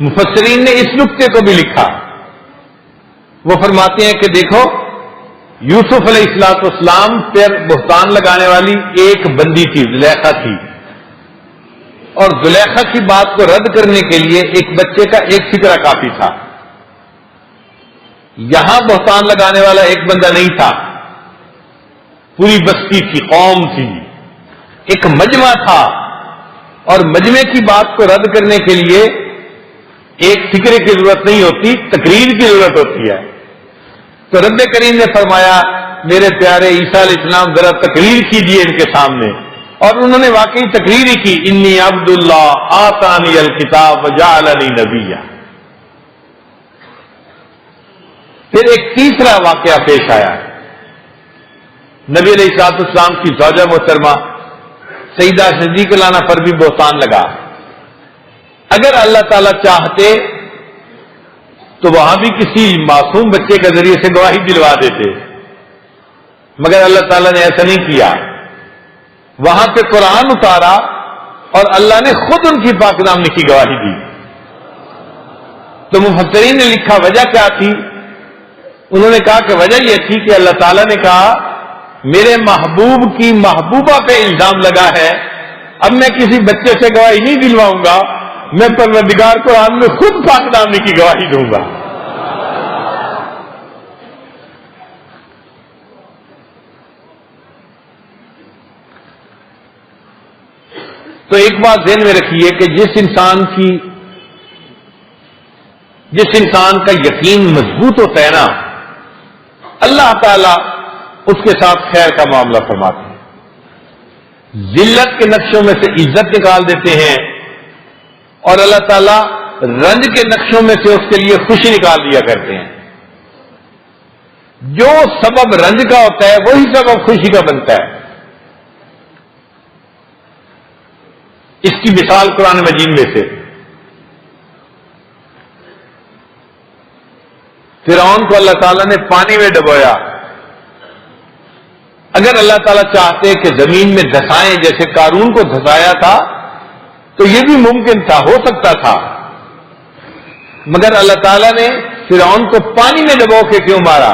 مفسرین نے اس نکتے کو بھی لکھا، وہ فرماتے ہیں کہ دیکھو یوسف علیہ السلام پر بہتان لگانے والی ایک بندی تھی، زلیخا تھی، اور زلیخا کی بات کو رد کرنے کے لیے ایک بچے کا ایک فکرہ کافی تھا۔ یہاں بہتان لگانے والا ایک بندہ نہیں تھا، پوری بستی تھی، قوم تھی، ایک مجمع تھا، اور مجمع کی بات کو رد کرنے کے لیے ایک فکرے کی ضرورت نہیں ہوتی، تقریر کی ضرورت ہوتی ہے۔ تو رب کریم نے فرمایا میرے پیارے عیسیٰ علیہ السلام ذرا تقریر کیجیے ان کے سامنے، اور انہوں نے واقعی تقریر ہی کی، انی عبد اللہ آتانی الکتاب وجعلنی نبیا۔ پھر ایک تیسرا واقعہ پیش آیا، نبی علیہ السلام کی زوجہ محترمہ سیدہ صدیقہ لانا پر بھی بہتان لگا۔ اگر اللہ تعالیٰ چاہتے تو وہاں بھی کسی معصوم بچے کے ذریعے سے گواہی دلوا دیتے، مگر اللہ تعالیٰ نے ایسا نہیں کیا. وہاں پہ قرآن اتارا اور اللہ نے خود ان کی پاک دامنی کی گواہی دی. تو مفسرین نے لکھا وجہ کیا تھی؟ انہوں نے کہا کہ وجہ یہ تھی کہ اللہ تعالیٰ نے کہا میرے محبوب کی محبوبہ پہ الزام لگا ہے، اب میں کسی بچے سے گواہی نہیں دلواؤں گا، میں پروردگار قرآن میں خود پاک دامنی کی گواہی دوں گا. تو ایک بات ذہن میں رکھیے کہ جس انسان کا یقین مضبوط ہوتا ہے نا، اللہ تعالیٰ اس کے ساتھ خیر کا معاملہ فرماتے ہیں. ذلت کے نقشوں میں سے عزت نکال دیتے ہیں اور اللہ تعالیٰ رنج کے نقشوں میں سے اس کے لیے خوشی نکال دیا کرتے ہیں. جو سبب رنج کا ہوتا ہے وہی سبب خوشی کا بنتا ہے. اس کی مثال قرآن مجید میں سے فرعون کو اللہ تعالیٰ نے پانی میں ڈبویا. اگر اللہ تعالیٰ چاہتے کہ زمین میں دھسائیں جیسے قارون کو دھسایا تھا تو یہ بھی ممکن تھا، ہو سکتا تھا، مگر اللہ تعالیٰ نے فرعون کو پانی میں ڈبو کے کیوں مارا؟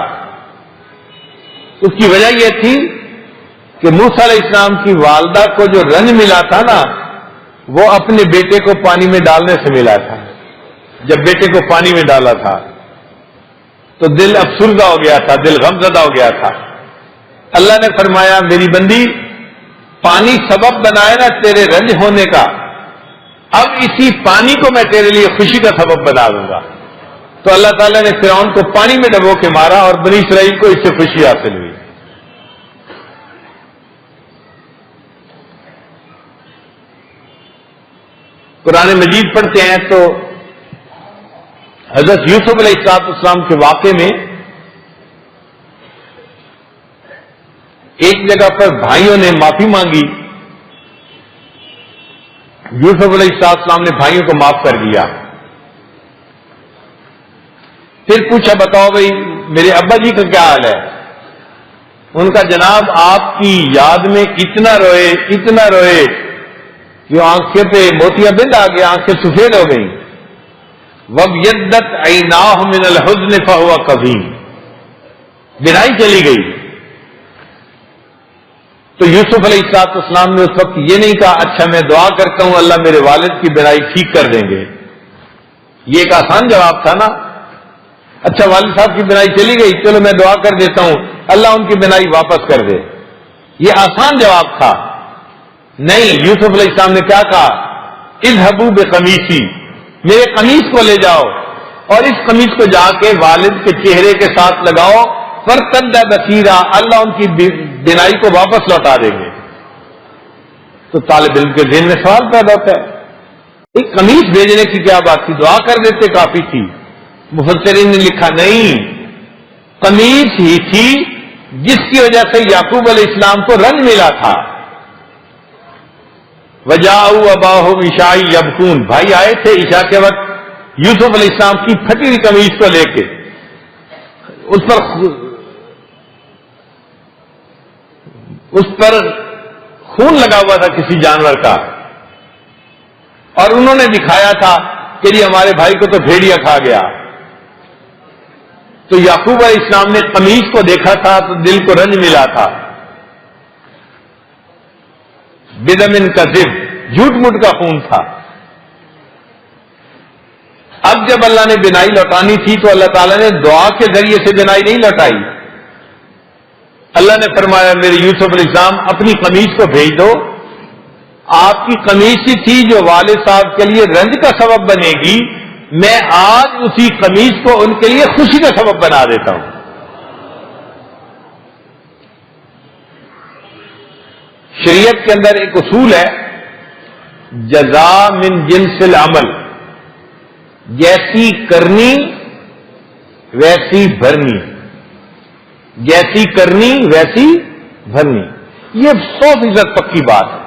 اس کی وجہ یہ تھی کہ موسیٰ علیہ السلام کی والدہ کو جو رنج ملا تھا نا، وہ اپنے بیٹے کو پانی میں ڈالنے سے ملا تھا. جب بیٹے کو پانی میں ڈالا تھا تو دل افسردہ ہو گیا تھا، دل غمزدہ ہو گیا تھا. اللہ نے فرمایا میری بندی، پانی سبب بنائے نا تیرے رنج ہونے کا، اب اسی پانی کو میں تیرے لیے خوشی کا سبب بنا دوں گا. تو اللہ تعالیٰ نے فرعون کو پانی میں ڈبو کے مارا اور بنی اسرائیل کو اس سے خوشی حاصل ہوئی. قرآن مجید پڑھتے ہیں تو حضرت یوسف علیہ السلام کے واقعے میں ایک جگہ پر بھائیوں نے معافی مانگی. یوسف علیہ السلام نے بھائیوں کو معاف کر دیا. پھر پوچھا بتاؤ بھائی میرے ابا جی کا کیا حال ہے؟ ان کا جناب آپ کی یاد میں اتنا روئے کہ آنکھیں پہ موتیا بند آ گیا، آنکھیں سفید ہو گئیں. وَابْيَضَّتْ عَيْنَاهُ مِنَ الْحُزْنِ فَهُوَ كَظِيمٌ، بینائی چلی گئی. تو یوسف علیہ السلام نے اس وقت یہ نہیں کہا اچھا میں دعا کرتا ہوں اللہ میرے والد کی بینائی ٹھیک کر دیں گے. یہ ایک آسان جواب تھا نا. اچھا والد صاحب کی بینائی چلی گئی، چلو میں دعا کر دیتا ہوں اللہ ان کی بینائی واپس کر دے. یہ آسان جواب تھا. نہیں، یوسف علیہ السلام نے کیا کہا؟ اذهبوا بقمیصی، میرے قمیص کو لے جاؤ اور اس قمیص کو جا کے والد کے چہرے کے ساتھ لگاؤ، فرتد بصیرا، اللہ ان کی بینائی کو واپس لوٹا دیں گے. تو طالب علم کے ذہن میں سوال پیدا ہوتا ہے ایک قمیص بھیجنے کی کیا بات تھی؟ دعا کر دیتے کافی تھی. مفسرین نے لکھا نہیں، قمیص ہی تھی جس کی وجہ سے یعقوب علیہ السلام کو رنج ملا تھا. وجاءوا اباهم عشاء یبکون، بھائی آئے تھے عشاء کے وقت یوسف علیہ السلام کی پھٹی ہوئی قمیص کو لے کے، اس پر خون لگا ہوا تھا کسی جانور کا، اور انہوں نے دکھایا تھا کہ جی ہمارے بھائی کو تو بھیڑیا کھا گیا. تو یعقوب علیہ السلام نے قمیص کو دیکھا تھا تو دل کو رنج ملا تھا. بدمن کا ذب، جھوٹ موٹ کا خون تھا. اب جب اللہ نے بینائی لوٹانی تھی تو اللہ تعالیٰ نے دعا کے ذریعے سے بینائی نہیں لوٹائی. اللہ نے فرمایا میرے یوسف علیہ السلام اپنی قمیص کو بھیج دو. آپ کی قمیص ہی تھی جو والد صاحب کے لیے رنج کا سبب بنے گی، میں آج اسی قمیص کو ان کے لیے خوشی کا سبب بنا دیتا ہوں. شریعت کے اندر ایک اصول ہے، جزا من جنس العمل، جیسی کرنی ویسی بھرنی، جیسی کرنی ویسی بھرنی. یہ 100% پکی بات ہے،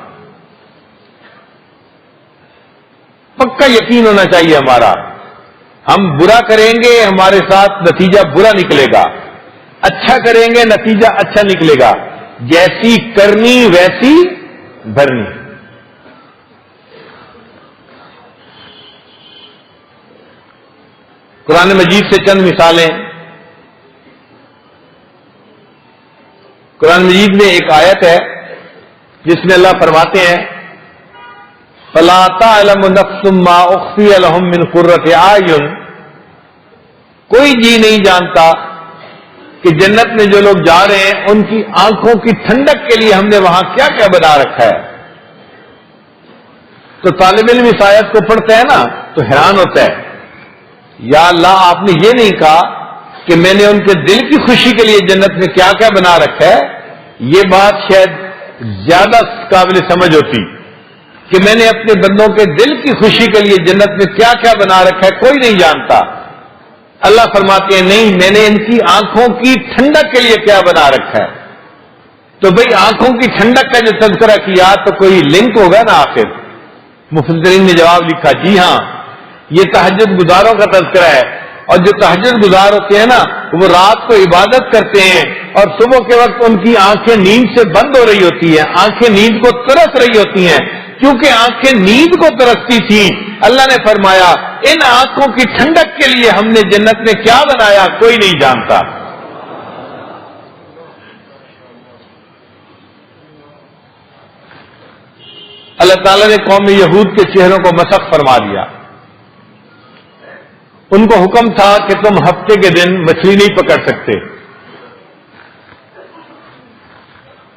پکا یقین ہونا چاہیے ہمارا. ہم برا کریں گے ہمارے ساتھ نتیجہ برا نکلے گا، اچھا کریں گے نتیجہ اچھا نکلے گا، جیسی کرنی ویسی بھرنی۔ قرآن مجید سے چند مثالیں۔ قرآن مجید میں ایک آیت ہے جس میں اللہ فرماتے ہیں فَلَا تَعْلَمُ نَفْسٌ مَّا أُخْفِيَ لَهُم مِّن قُرَّةِ أَعْيُنٍ، کوئی جی نہیں جانتا کہ جنت میں جو لوگ جا رہے ہیں ان کی آنکھوں کی ٹھنڈک کے لیے ہم نے وہاں کیا کیا بنا رکھا ہے۔ تو طالب علم اس آیت کو پڑھتا ہے نا تو حیران ہوتا ہے، یا اللہ آپ نے یہ نہیں کہا کہ میں نے ان کے دل کی خوشی کے لیے جنت میں کیا کیا بنا رکھا ہے۔ یہ بات شاید زیادہ قابل سمجھ ہوتی کہ میں نے اپنے بندوں کے دل کی خوشی کے لیے جنت میں کیا کیا بنا رکھا ہے کوئی نہیں جانتا۔ اللہ فرماتے ہیں نہیں، میں نے ان کی آنکھوں کی ٹھنڈک کے لیے کیا بنا رکھا ہے۔ تو بھئی آنکھوں کی ٹھنڈک کا جو تذکرہ کیا تو کوئی لنک ہوگا نا آخر۔ مفسرین نے جواب لکھا جی ہاں، یہ تہجد گزاروں کا تذکرہ ہے، اور جو تہجد گزار ہوتے ہیں نا وہ رات کو عبادت کرتے ہیں اور صبح کے وقت ان کی آنکھیں نیند سے بند ہو رہی ہوتی ہیں، آنکھیں نیند کو ترس رہی ہوتی ہیں۔ کیونکہ آنکھیں نیند کو ترستی تھیں، اللہ نے فرمایا ان آنکھوں کی ٹھنڈک کے لیے ہم نے جنت میں کیا بنایا کوئی نہیں جانتا۔ اللہ تعالیٰ نے قوم یہود کے چہروں کو مسخ فرما دیا۔ ان کو حکم تھا کہ تم ہفتے کے دن مچھلی نہیں پکڑ سکتے،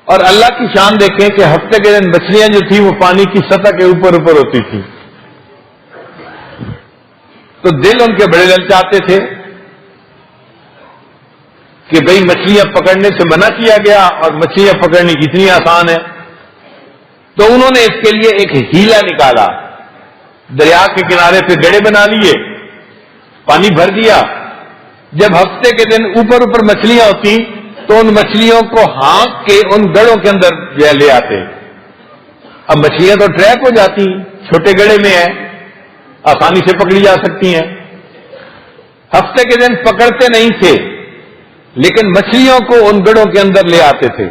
اور اللہ کی شان دیکھیں کہ ہفتے کے دن مچھلیاں جو تھیں وہ پانی کی سطح کے اوپر ہوتی تھی۔ تو دل ان کے بڑے للچاتے تھے کہ بھئی مچھلیاں پکڑنے سے منع کیا گیا اور مچھلیاں پکڑنی کتنی آسان ہے۔ تو انہوں نے اس کے لیے ایک ہیلا نکالا، دریا کے کنارے پہ گڑھے بنا لیے، پانی بھر دیا، جب ہفتے کے دن اوپر مچھلیاں ہوتی تو ان مچھلیوں کو ہانک کے ان گڑھوں کے اندر لے آتے۔ اب مچھلیاں تو ٹریپ ہو جاتی، چھوٹے گڑھے میں ہیں، آسانی سے پکڑی جا سکتی ہیں۔ ہفتے کے دن پکڑتے نہیں تھے لیکن مچھلیوں کو ان گڑھوں کے اندر لے آتے تھے۔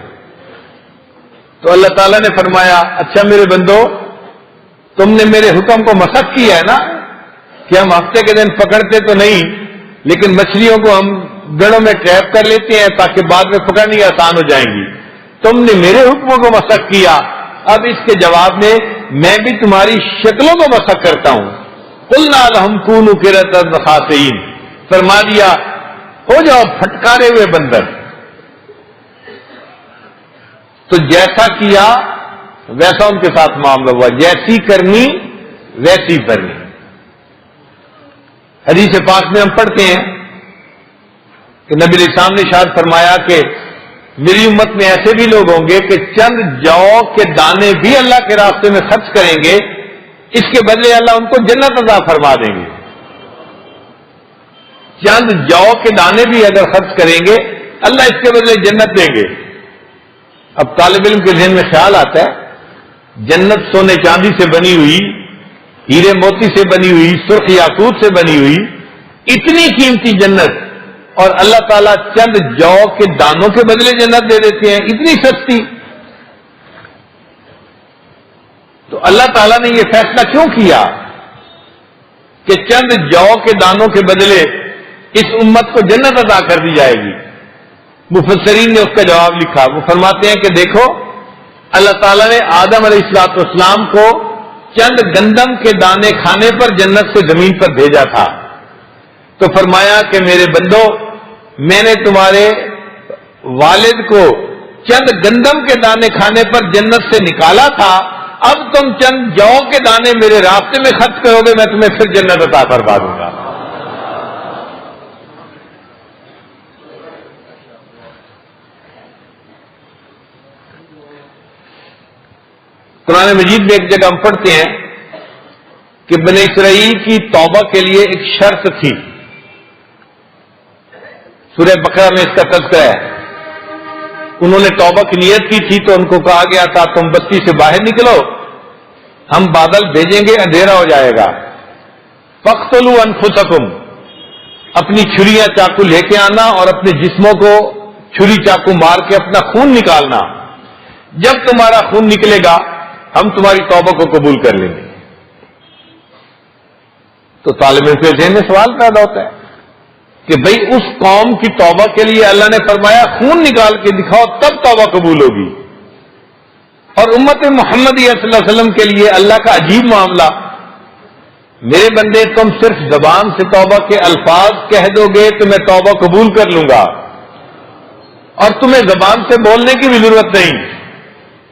تو اللہ تعالیٰ نے فرمایا اچھا میرے بندو، تم نے میرے حکم کو مسخ کیا ہے نا کہ ہم ہفتے کے دن پکڑتے تو نہیں لیکن مچھلیوں کو ہم گڑھوں میں ٹریپ کر لیتے ہیں تاکہ بعد میں پکڑنی آسان ہو جائیں گی۔ تم نے میرے حکموں کو مسخ کیا، اب اس کے جواب میں بھی تمہاری شکلوں کو مسخ کرتا ہوں۔ قلنا لهم كونوا قردة خاسئين، فرما دیا ہو جاؤ پھٹکارے ہوئے بندر۔ تو جیسا کیا ویسا ان کے ساتھ معاملہ ہوا، جیسی کرنی ویسی بھرنی۔ حدیث پاک میں ہم پڑھتے ہیں کہ نبی علیہ السلام نے ارشاد فرمایا کہ میری امت میں ایسے بھی لوگ ہوں گے کہ چند جو کے دانے بھی اللہ کے راستے میں خرچ کریں گے، اس کے بدلے اللہ ان کو جنت عطا فرما دیں گے۔ چند جو کے دانے بھی اگر خرچ کریں گے اللہ اس کے بدلے جنت دیں گے۔ اب طالب علم کے ذہن میں خیال آتا ہے جنت سونے چاندی سے بنی ہوئی، ہیرے موتی سے بنی ہوئی، سرخ یاقوت سے بنی ہوئی، اتنی قیمتی جنت، اور اللہ تعالیٰ چند جو کے دانوں کے بدلے جنت دے دیتے ہیں، اتنی سستی۔ تو اللہ تعالیٰ نے یہ فیصلہ کیوں کیا کہ چند جو کے دانوں کے بدلے اس امت کو جنت عطا کر دی جائے گی؟ مفسرین نے اس کا جواب لکھا، وہ فرماتے ہیں کہ دیکھو اللہ تعالیٰ نے آدم علیہ السلام کو چند گندم کے دانے کھانے پر جنت سے زمین پر بھیجا تھا، تو فرمایا کہ میرے بندو میں نے تمہارے والد کو چند گندم کے دانے کھانے پر جنت سے نکالا تھا، اب تم چند جو کے دانے میرے راستے میں خرچ کرو گے میں تمہیں پھر جنت عطا فرما دوں گا۔ قرآن مجید میں ایک جگہ ہم پڑھتے ہیں کہ بنی اسرائیل کی توبہ کے لیے ایک شرط تھی، سورہ بقرہ میں اس کا تذکرہ ہے۔ انہوں نے توبہ کی نیت کی تھی تو ان کو کہا گیا تھا تم بستی سے باہر نکلو، ہم بادل بھیجیں گے، اندھیرا ہو جائے گا، فاقتلوا انفسکم، اپنی چھریاں چاقو لے کے آنا اور اپنے جسموں کو چھری چاقو مار کے اپنا خون نکالنا، جب تمہارا خون نکلے گا ہم تمہاری توبہ کو قبول کر لیں گے. تو طالب علم کے ذہن میں سوال پیدا ہوتا ہے کہ بھئی اس قوم کی توبہ کے لیے اللہ نے فرمایا خون نکال کے دکھاؤ تب توبہ قبول ہوگی، اور امت محمدیہ صلی اللہ علیہ وسلم کے لیے اللہ کا عجیب معاملہ، میرے بندے تم صرف زبان سے توبہ کے الفاظ کہہ دو گے تو میں توبہ قبول کر لوں گا، اور تمہیں زبان سے بولنے کی بھی ضرورت نہیں.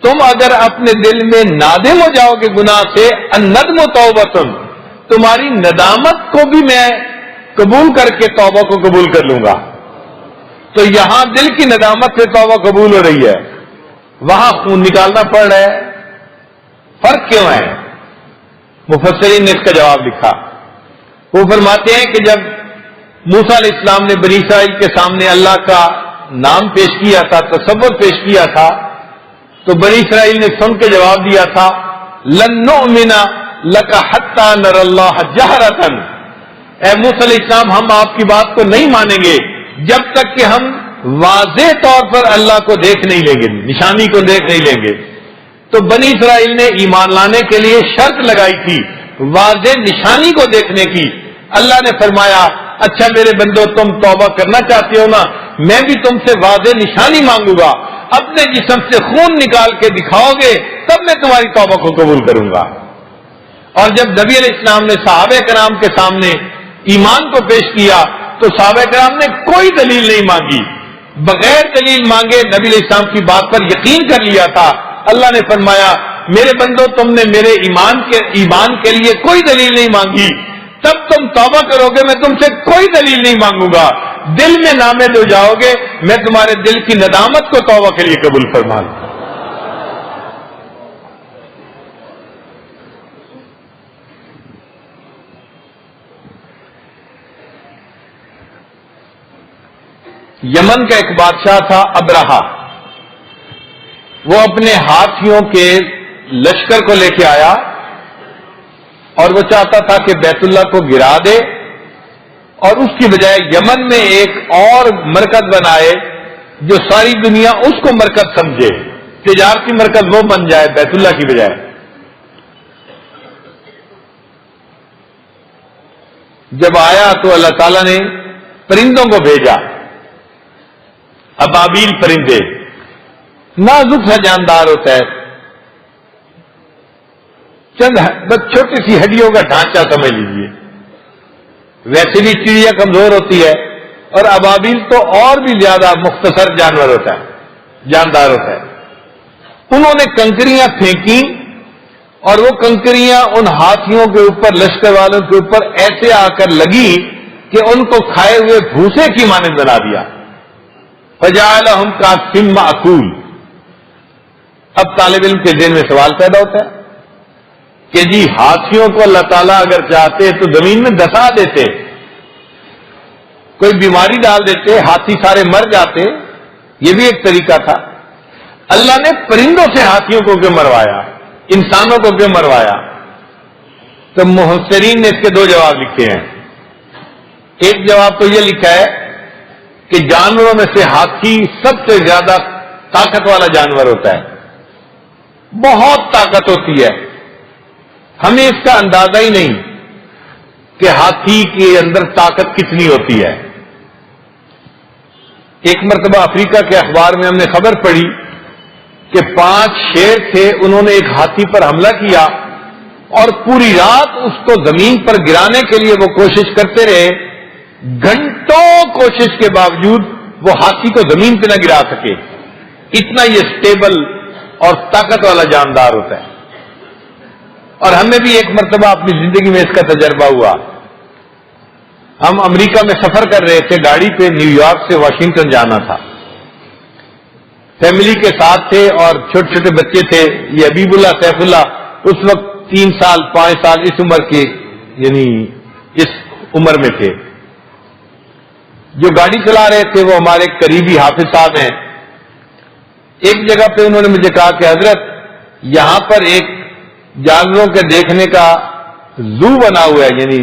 تم اگر اپنے دل میں نادم ہو جاؤ گے گناہ سے، الندم توبۃ، تمہاری ندامت کو بھی میں قبول کر کے توبہ کو قبول کر لوں گا. تو یہاں دل کی ندامت سے توبہ قبول ہو رہی ہے، وہاں خون نکالنا پڑ رہا ہے. فرق کیوں ہے؟ مفسرین نے اس کا جواب لکھا. وہ فرماتے ہیں کہ جب موسیٰ علیہ السلام نے بنی اسرائیل کے سامنے اللہ کا نام پیش کیا تھا، تصور پیش کیا تھا، تو بنی اسرائیل نے سن کے جواب دیا تھا لن نؤمن لک حتی نری اللہ جہرۃ، اے موسیٰ علیہ السلام ہم آپ کی بات کو نہیں مانیں گے جب تک کہ ہم واضح طور پر اللہ کو دیکھ نہیں لیں گے، نشانی کو دیکھ نہیں لیں گے. تو بنی اسرائیل نے ایمان لانے کے لیے شرط لگائی تھی واضح نشانی کو دیکھنے کی. اللہ نے فرمایا اچھا میرے بندو تم توبہ کرنا چاہتے ہو نا، میں بھی تم سے واضح نشانی مانگوں گا، اپنے جسم سے خون نکال کے دکھاؤ گے تب میں تمہاری توبہ کو قبول کروں گا. اور جب نبی علیہ السلام نے صحابہ کرام کے سامنے ایمان کو پیش کیا تو صحابہ کرام نے کوئی دلیل نہیں مانگی، بغیر دلیل مانگے نبی علیہ السلام کی بات پر یقین کر لیا تھا. اللہ نے فرمایا میرے بندو تم نے میرے ایمان کے لیے کوئی دلیل نہیں مانگی، تب تم توبہ کرو گے میں تم سے کوئی دلیل نہیں مانگوں گا. دل میں نامد ہو جاؤ گے میں تمہارے دل کی ندامت کو توبہ کے لیے قبول فرما لوں. یمن کا ایک بادشاہ تھا ابرہا، وہ اپنے ہاتھیوں کے لشکر کو لے کے آیا اور وہ چاہتا تھا کہ بیت اللہ کو گرا دے اور اس کی بجائے یمن میں ایک اور مرکز بنائے جو ساری دنیا اس کو مرکز سمجھے، تجارتی مرکز وہ بن جائے بیت اللہ کی بجائے. جب آیا تو اللہ تعالیٰ نے پرندوں کو بھیجا، ابابیل پرندے، نازک سا جاندار ہوتا ہے، چند بس چھوٹی سی ہڈیوں کا ڈھانچہ سمجھ لیجیے، ویسے بھی چڑیا کمزور ہوتی ہے اور ابابیل تو اور بھی زیادہ مختصر جانور ہوتا ہے، جاندار ہوتا ہے. انہوں نے کنکریاں پھینکی اور وہ کنکریاں ان ہاتھیوں کے اوپر، لشکر والوں کے اوپر ایسے آ کر لگی کہ ان کو کھائے ہوئے بھوسے کی مانند بنا دیا. فجعلہم کعصف مأکول. اب طالب علم کے ذہن میں سوال پیدا ہوتا ہے کہ جی ہاتھیوں کو اللہ تعالیٰ اگر چاہتے تو زمین میں دسا دیتے، کوئی بیماری ڈال دیتے، ہاتھی سارے مر جاتے، یہ بھی ایک طریقہ تھا. اللہ نے پرندوں سے ہاتھیوں کو کیوں مروایا، انسانوں کو کیوں مروایا؟ تو مفسرین نے اس کے دو جواب لکھے ہیں. ایک جواب تو یہ لکھا ہے کہ جانوروں میں سے ہاتھی سب سے زیادہ طاقت والا جانور ہوتا ہے، بہت طاقت ہوتی ہے، ہمیں اس کا اندازہ ہی نہیں کہ ہاتھی کے اندر طاقت کتنی ہوتی ہے. ایک مرتبہ افریقہ کے اخبار میں ہم نے خبر پڑھی کہ 5 شیر تھے، انہوں نے ایک ہاتھی پر حملہ کیا اور پوری رات اس کو زمین پر گرانے کے لیے وہ کوشش کرتے رہے، گھنٹوں کوشش کے باوجود وہ ہاتھی کو زمین پہ نہ گرا سکے. اتنا یہ سٹیبل اور طاقت والا جاندار ہوتا ہے. اور ہمیں بھی ایک مرتبہ اپنی زندگی میں اس کا تجربہ ہوا. ہم امریکہ میں سفر کر رہے تھے گاڑی پہ، نیو یارک سے واشنگٹن جانا تھا، فیملی کے ساتھ تھے اور چھوٹے چھوٹے بچے تھے. یہ حبیب اللہ، سیف اللہ اس وقت 3 سال 5 سال اس عمر کے، یعنی اس عمر میں تھے. جو گاڑی چلا رہے تھے وہ ہمارے قریبی حافظ صاحب ہیں. ایک جگہ پہ انہوں نے مجھے کہا کہ حضرت یہاں پر ایک جانوروں کے دیکھنے کا زو بنا ہوا ہے، یعنی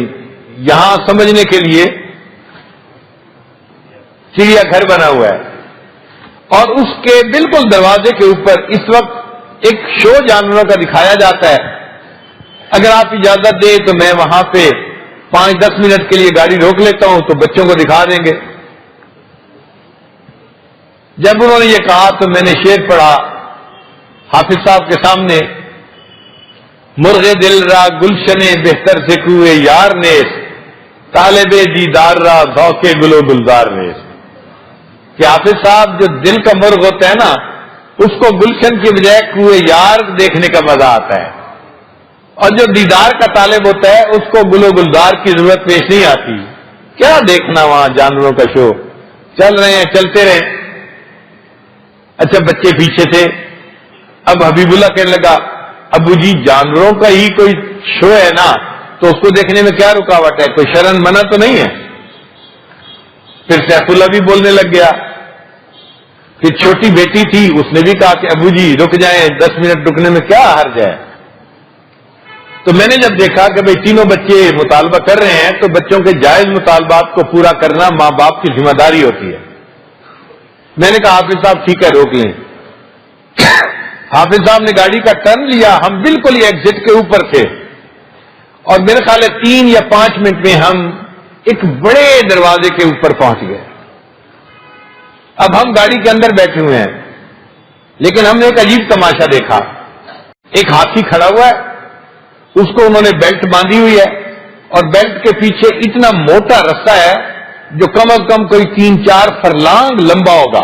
یہاں سمجھنے کے لیے چڑیا گھر بنا ہوا ہے. اور اس کے بالکل دروازے کے اوپر اس وقت ایک شو جانوروں کا دکھایا جاتا ہے. اگر آپ اجازت دیں تو میں وہاں پہ 5-10 منٹ کے لیے گاڑی روک لیتا ہوں تو بچوں کو دکھا دیں گے. جب انہوں نے یہ کہا تو میں نے شعر پڑھا حافظ صاحب کے سامنے. مرغ دل را گلشن بہتر سے کوئے یار نیس، طالب دیدار را ذوق گل و گلزار نیس. کہ حافظ صاحب جو دل کا مرغ ہوتا ہے نا، اس کو گلشن کی بجائے کوئے یار دیکھنے کا مزہ آتا ہے، اور جو دیدار کا طالب ہوتا ہے اس کو گل و گلزار کی ضرورت پیش نہیں آتی. کیا دیکھنا وہاں جانوروں کا شو. چل رہے ہیں، چلتے رہے. اچھا بچے پیچھے تھے. اب حبیب اللہ کہنے لگا ابو جی جانوروں کا ہی کوئی شو ہے نا، تو اس کو دیکھنے میں کیا رکاوٹ ہے، کوئی شرن منع تو نہیں ہے. پھر سیف اللہ بھی بولنے لگ گیا. پھر چھوٹی بیٹی تھی، اس نے بھی کہا کہ ابو جی رک جائیں، 10 منٹ رکنے میں کیا حرج ہے. تو میں نے جب دیکھا کہ بھئی تینوں بچے مطالبہ کر رہے ہیں تو بچوں کے جائز مطالبات کو پورا کرنا ماں باپ کی ذمہ داری ہوتی ہے. میں نے کہا حافظ صاحب ٹھیک ہے روک لیں. حافظ صاحب نے گاڑی کا ٹرن لیا. ہم بالکل یہ ایگزٹ کے اوپر تھے اور میرے خیال ہے 3 یا 5 منٹ میں ہم ایک بڑے دروازے کے اوپر پہنچ گئے. اب ہم گاڑی کے اندر بیٹھے ہوئے ہیں، لیکن ہم نے ایک عجیب تماشا دیکھا. ایک ہاتھی کھڑا ہوا ہے، اس کو انہوں نے بیلٹ باندھی ہوئی ہے، اور بیلٹ کے پیچھے اتنا موٹا رستہ ہے جو کم از کم کوئی 3-4 فرلانگ لمبا ہوگا،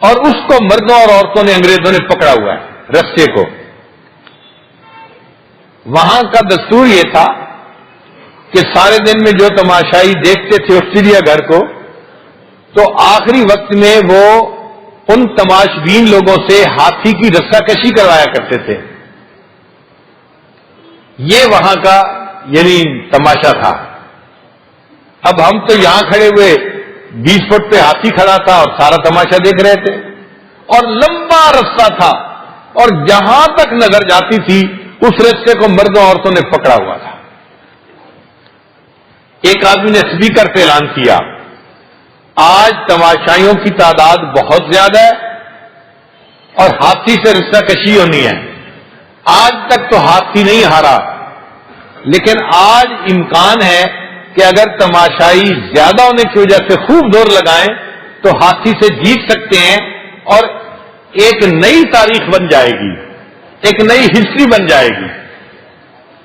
اور اس کو مردوں اور عورتوں نے، انگریزوں نے پکڑا ہوا ہے رستے کو. وہاں کا دستور یہ تھا کہ سارے دن میں جو تماشائی دیکھتے تھے اس چڑیا گھر کو، تو آخری وقت میں وہ ان تماشبین لوگوں سے ہاتھی کی رسہ کشی کروایا کرتے تھے. یہ وہاں کا یعنی تماشا تھا. اب ہم تو یہاں کھڑے ہوئے، 20 فٹ پہ ہاتھی کھڑا تھا اور سارا تماشا دیکھ رہے تھے، اور لمبا رستہ تھا، اور جہاں تک نظر جاتی تھی اس رستے کو مردوں عورتوں نے پکڑا ہوا تھا. ایک آدمی نے اسپیکر پہ اعلان کیا آج تماشائیوں کی تعداد بہت زیادہ ہے اور ہاتھی سے رستہ کشی ہونی ہے. آج تک تو ہاتھی نہیں ہارا، لیکن آج امکان ہے کہ اگر تماشائی زیادہ ہونے کی وجہ سے خوب زور لگائیں تو ہاتھی سے جیت سکتے ہیں، اور ایک نئی تاریخ بن جائے گی، ایک نئی ہسٹری بن جائے گی.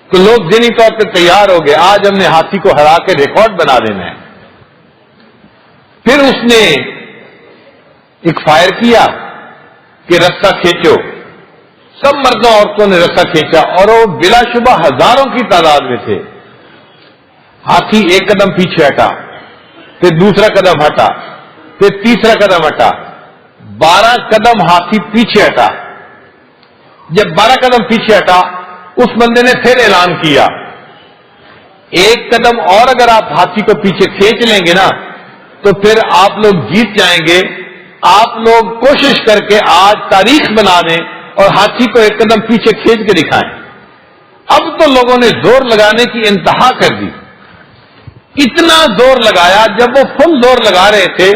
تو لوگ ذہنی طور پہ تیار ہو گئے، آج ہم نے ہاتھی کو ہرا کے ریکارڈ بنا دینا ہے. پھر اس نے ایک فائر کیا کہ رستہ کھینچو. سب مردوں عورتوں نے رستہ کھینچا اور وہ بلا شبہ ہزاروں کی تعداد میں تھے. ہاتھی ایک قدم پیچھے ہٹا، پھر دوسرا قدم ہٹا، پھر تیسرا قدم ہٹا، 12 قدم ہاتھی پیچھے ہٹا. جب 12 قدم پیچھے ہٹا اس بندے نے پھر اعلان کیا ایک قدم اور اگر آپ ہاتھی کو پیچھے کھینچ لیں گے نا تو پھر آپ لوگ جیت جائیں گے. آپ لوگ کوشش کر کے آج تاریخ بنا دیں اور ہاتھی کو ایک قدم پیچھے کھینچ کے دکھائیں. اب تو لوگوں نے زور لگانے کی انتہا کر دی. اتنا زور لگایا، جب وہ فل زور لگا رہے تھے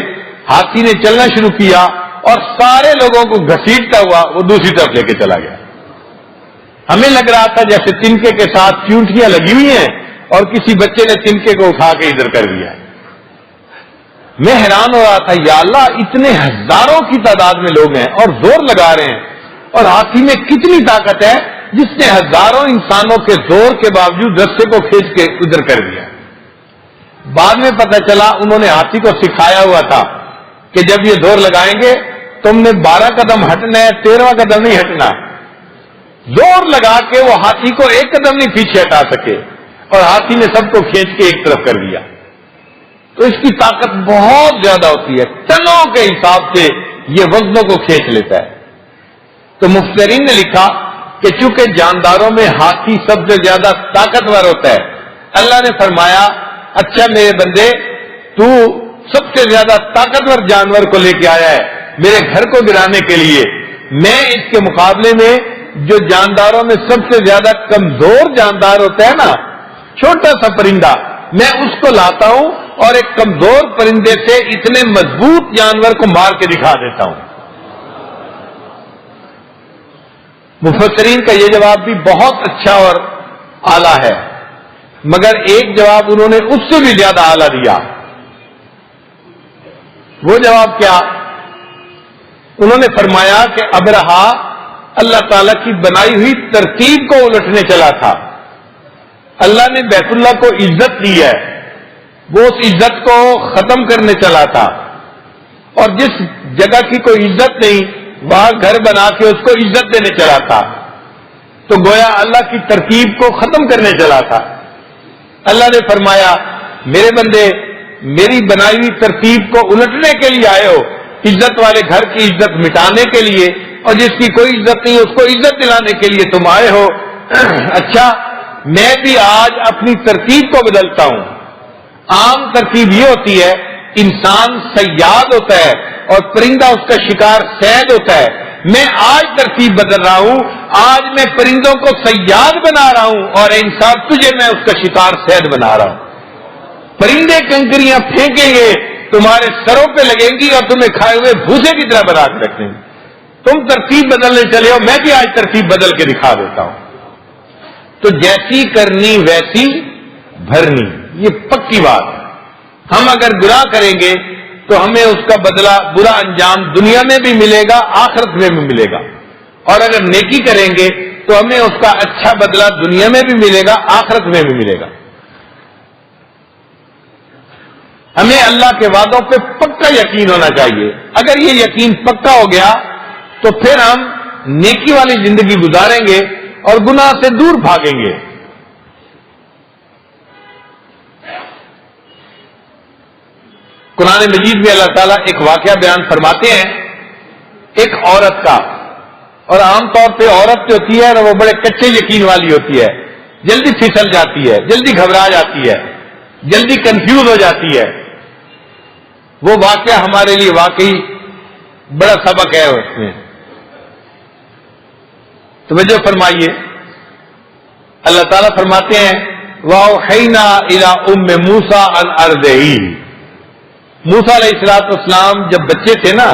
ہاتھی نے چلنا شروع کیا اور سارے لوگوں کو گھسیٹتا ہوا وہ دوسری طرف لے کے چلا گیا. ہمیں لگ رہا تھا جیسے تنکے کے ساتھ چونٹیاں لگی ہوئی ہیں اور کسی بچے نے تنکے کو اٹھا کے ادھر کر دیا. میں حیران ہو رہا تھا، یا اللہ اتنے ہزاروں کی تعداد میں لوگ ہیں اور زور لگا رہے ہیں، اور ہاتھی میں کتنی طاقت ہے جس نے ہزاروں انسانوں کے زور کے باوجود رستے کو کھینچ کے ادھر کر دیا. بعد میں پتہ چلا انہوں نے ہاتھی کو سکھایا ہوا تھا کہ جب یہ زور لگائیں گے تم نے 12 قدم ہٹنا ہے، 13واں قدم نہیں ہٹنا. زور لگا کے وہ ہاتھی کو ایک قدم نہیں پیچھے ہٹا سکے اور ہاتھی نے سب کو کھینچ کے ایک طرف کر دیا. تو اس کی طاقت بہت زیادہ ہوتی ہے، ٹنوں کے حساب سے یہ وزنوں کو کھینچ لیتا ہے. تو مفسرین نے لکھا کہ چونکہ جانداروں میں ہاتھی سب سے زیادہ طاقتور ہوتا ہے، اللہ نے فرمایا اچھا میرے بندے تو سب سے زیادہ طاقتور جانور کو لے کے آیا ہے میرے گھر کو گرانے کے لیے، میں اس کے مقابلے میں جو جانداروں میں سب سے زیادہ کمزور جاندار ہوتا ہے نا، چھوٹا سا پرندہ، میں اس کو لاتا ہوں اور ایک کمزور پرندے سے اتنے مضبوط جانور کو مار کے دکھا دیتا ہوں. مفسرین کا یہ جواب بھی بہت اچھا اور اعلیٰ ہے، مگر ایک جواب انہوں نے اس سے بھی زیادہ اعلیٰ دیا. وہ جواب کیا؟ انہوں نے فرمایا کہ ابرہا اللہ تعالیٰ کی بنائی ہوئی ترتیب کو الٹنے چلا تھا. اللہ نے بیت اللہ کو عزت دی ہے، وہ اس عزت کو ختم کرنے چلا تھا، اور جس جگہ کی کوئی عزت نہیں وہاں گھر بنا کے اس کو عزت دینے چلا تھا. تو گویا اللہ کی ترتیب کو ختم کرنے چلا تھا. اللہ نے فرمایا میرے بندے میری بنائی ہوئی ترتیب کو الٹنے کے لیے آئے ہو، عزت والے گھر کی عزت مٹانے کے لیے، اور جس کی کوئی عزت نہیں اس کو عزت دلانے کے لیے تم آئے ہو. اچھا میں بھی آج اپنی ترتیب کو بدلتا ہوں. عام ترتیب یہ ہوتی ہے انسان صیاد ہوتا ہے اور پرندہ اس کا شکار صید ہوتا ہے. میں آج ترتیب بدل رہا ہوں، آج میں پرندوں کو صیاد بنا رہا ہوں اور انسان تجھے میں اس کا شکار صید بنا رہا ہوں. پرندے کنکریاں پھینکیں گے تمہارے سروں پہ لگیں گی اور تمہیں کھائے ہوئے بھوسے کی طرح بنا کے رکھیں گے. تم ترتیب بدلنے چلے ہو، میں بھی آج ترتیب بدل کے دکھا دیتا ہوں. تو جیسی کرنی ویسی بھرنی، یہ پکی بات ہے. ہم اگر گناہ کریں گے تو ہمیں اس کا بدلہ برا انجام دنیا میں بھی ملے گا، آخرت میں بھی ملے گا. اور اگر نیکی کریں گے تو ہمیں اس کا اچھا بدلہ دنیا میں بھی ملے گا، آخرت میں بھی ملے گا. ہمیں اللہ کے وعدوں پہ پکا یقین ہونا چاہیے. اگر یہ یقین پکا ہو گیا تو پھر ہم نیکی والی زندگی گزاریں گے اور گناہ سے دور بھاگیں گے. قرآن مجید میں اللہ تعالیٰ ایک واقعہ بیان فرماتے ہیں ایک عورت کا. اور عام طور پہ عورت جو ہوتی ہے وہ بڑے کچے یقین والی ہوتی ہے، جلدی پھسل جاتی ہے، جلدی گھبرا جاتی ہے، جلدی کنفیوز ہو جاتی ہے. وہ واقعہ ہمارے لیے واقعی بڑا سبق ہے. اس میں توجہ فرمائیے. اللہ تعالیٰ فرماتے ہیں وَأَوْحَيْنَا إِلَىٰ أُمِّ مُوسَىٰ أَنْ أَرْضِعِيهِ. موسیٰ علیہ السلام جب بچے تھے نا،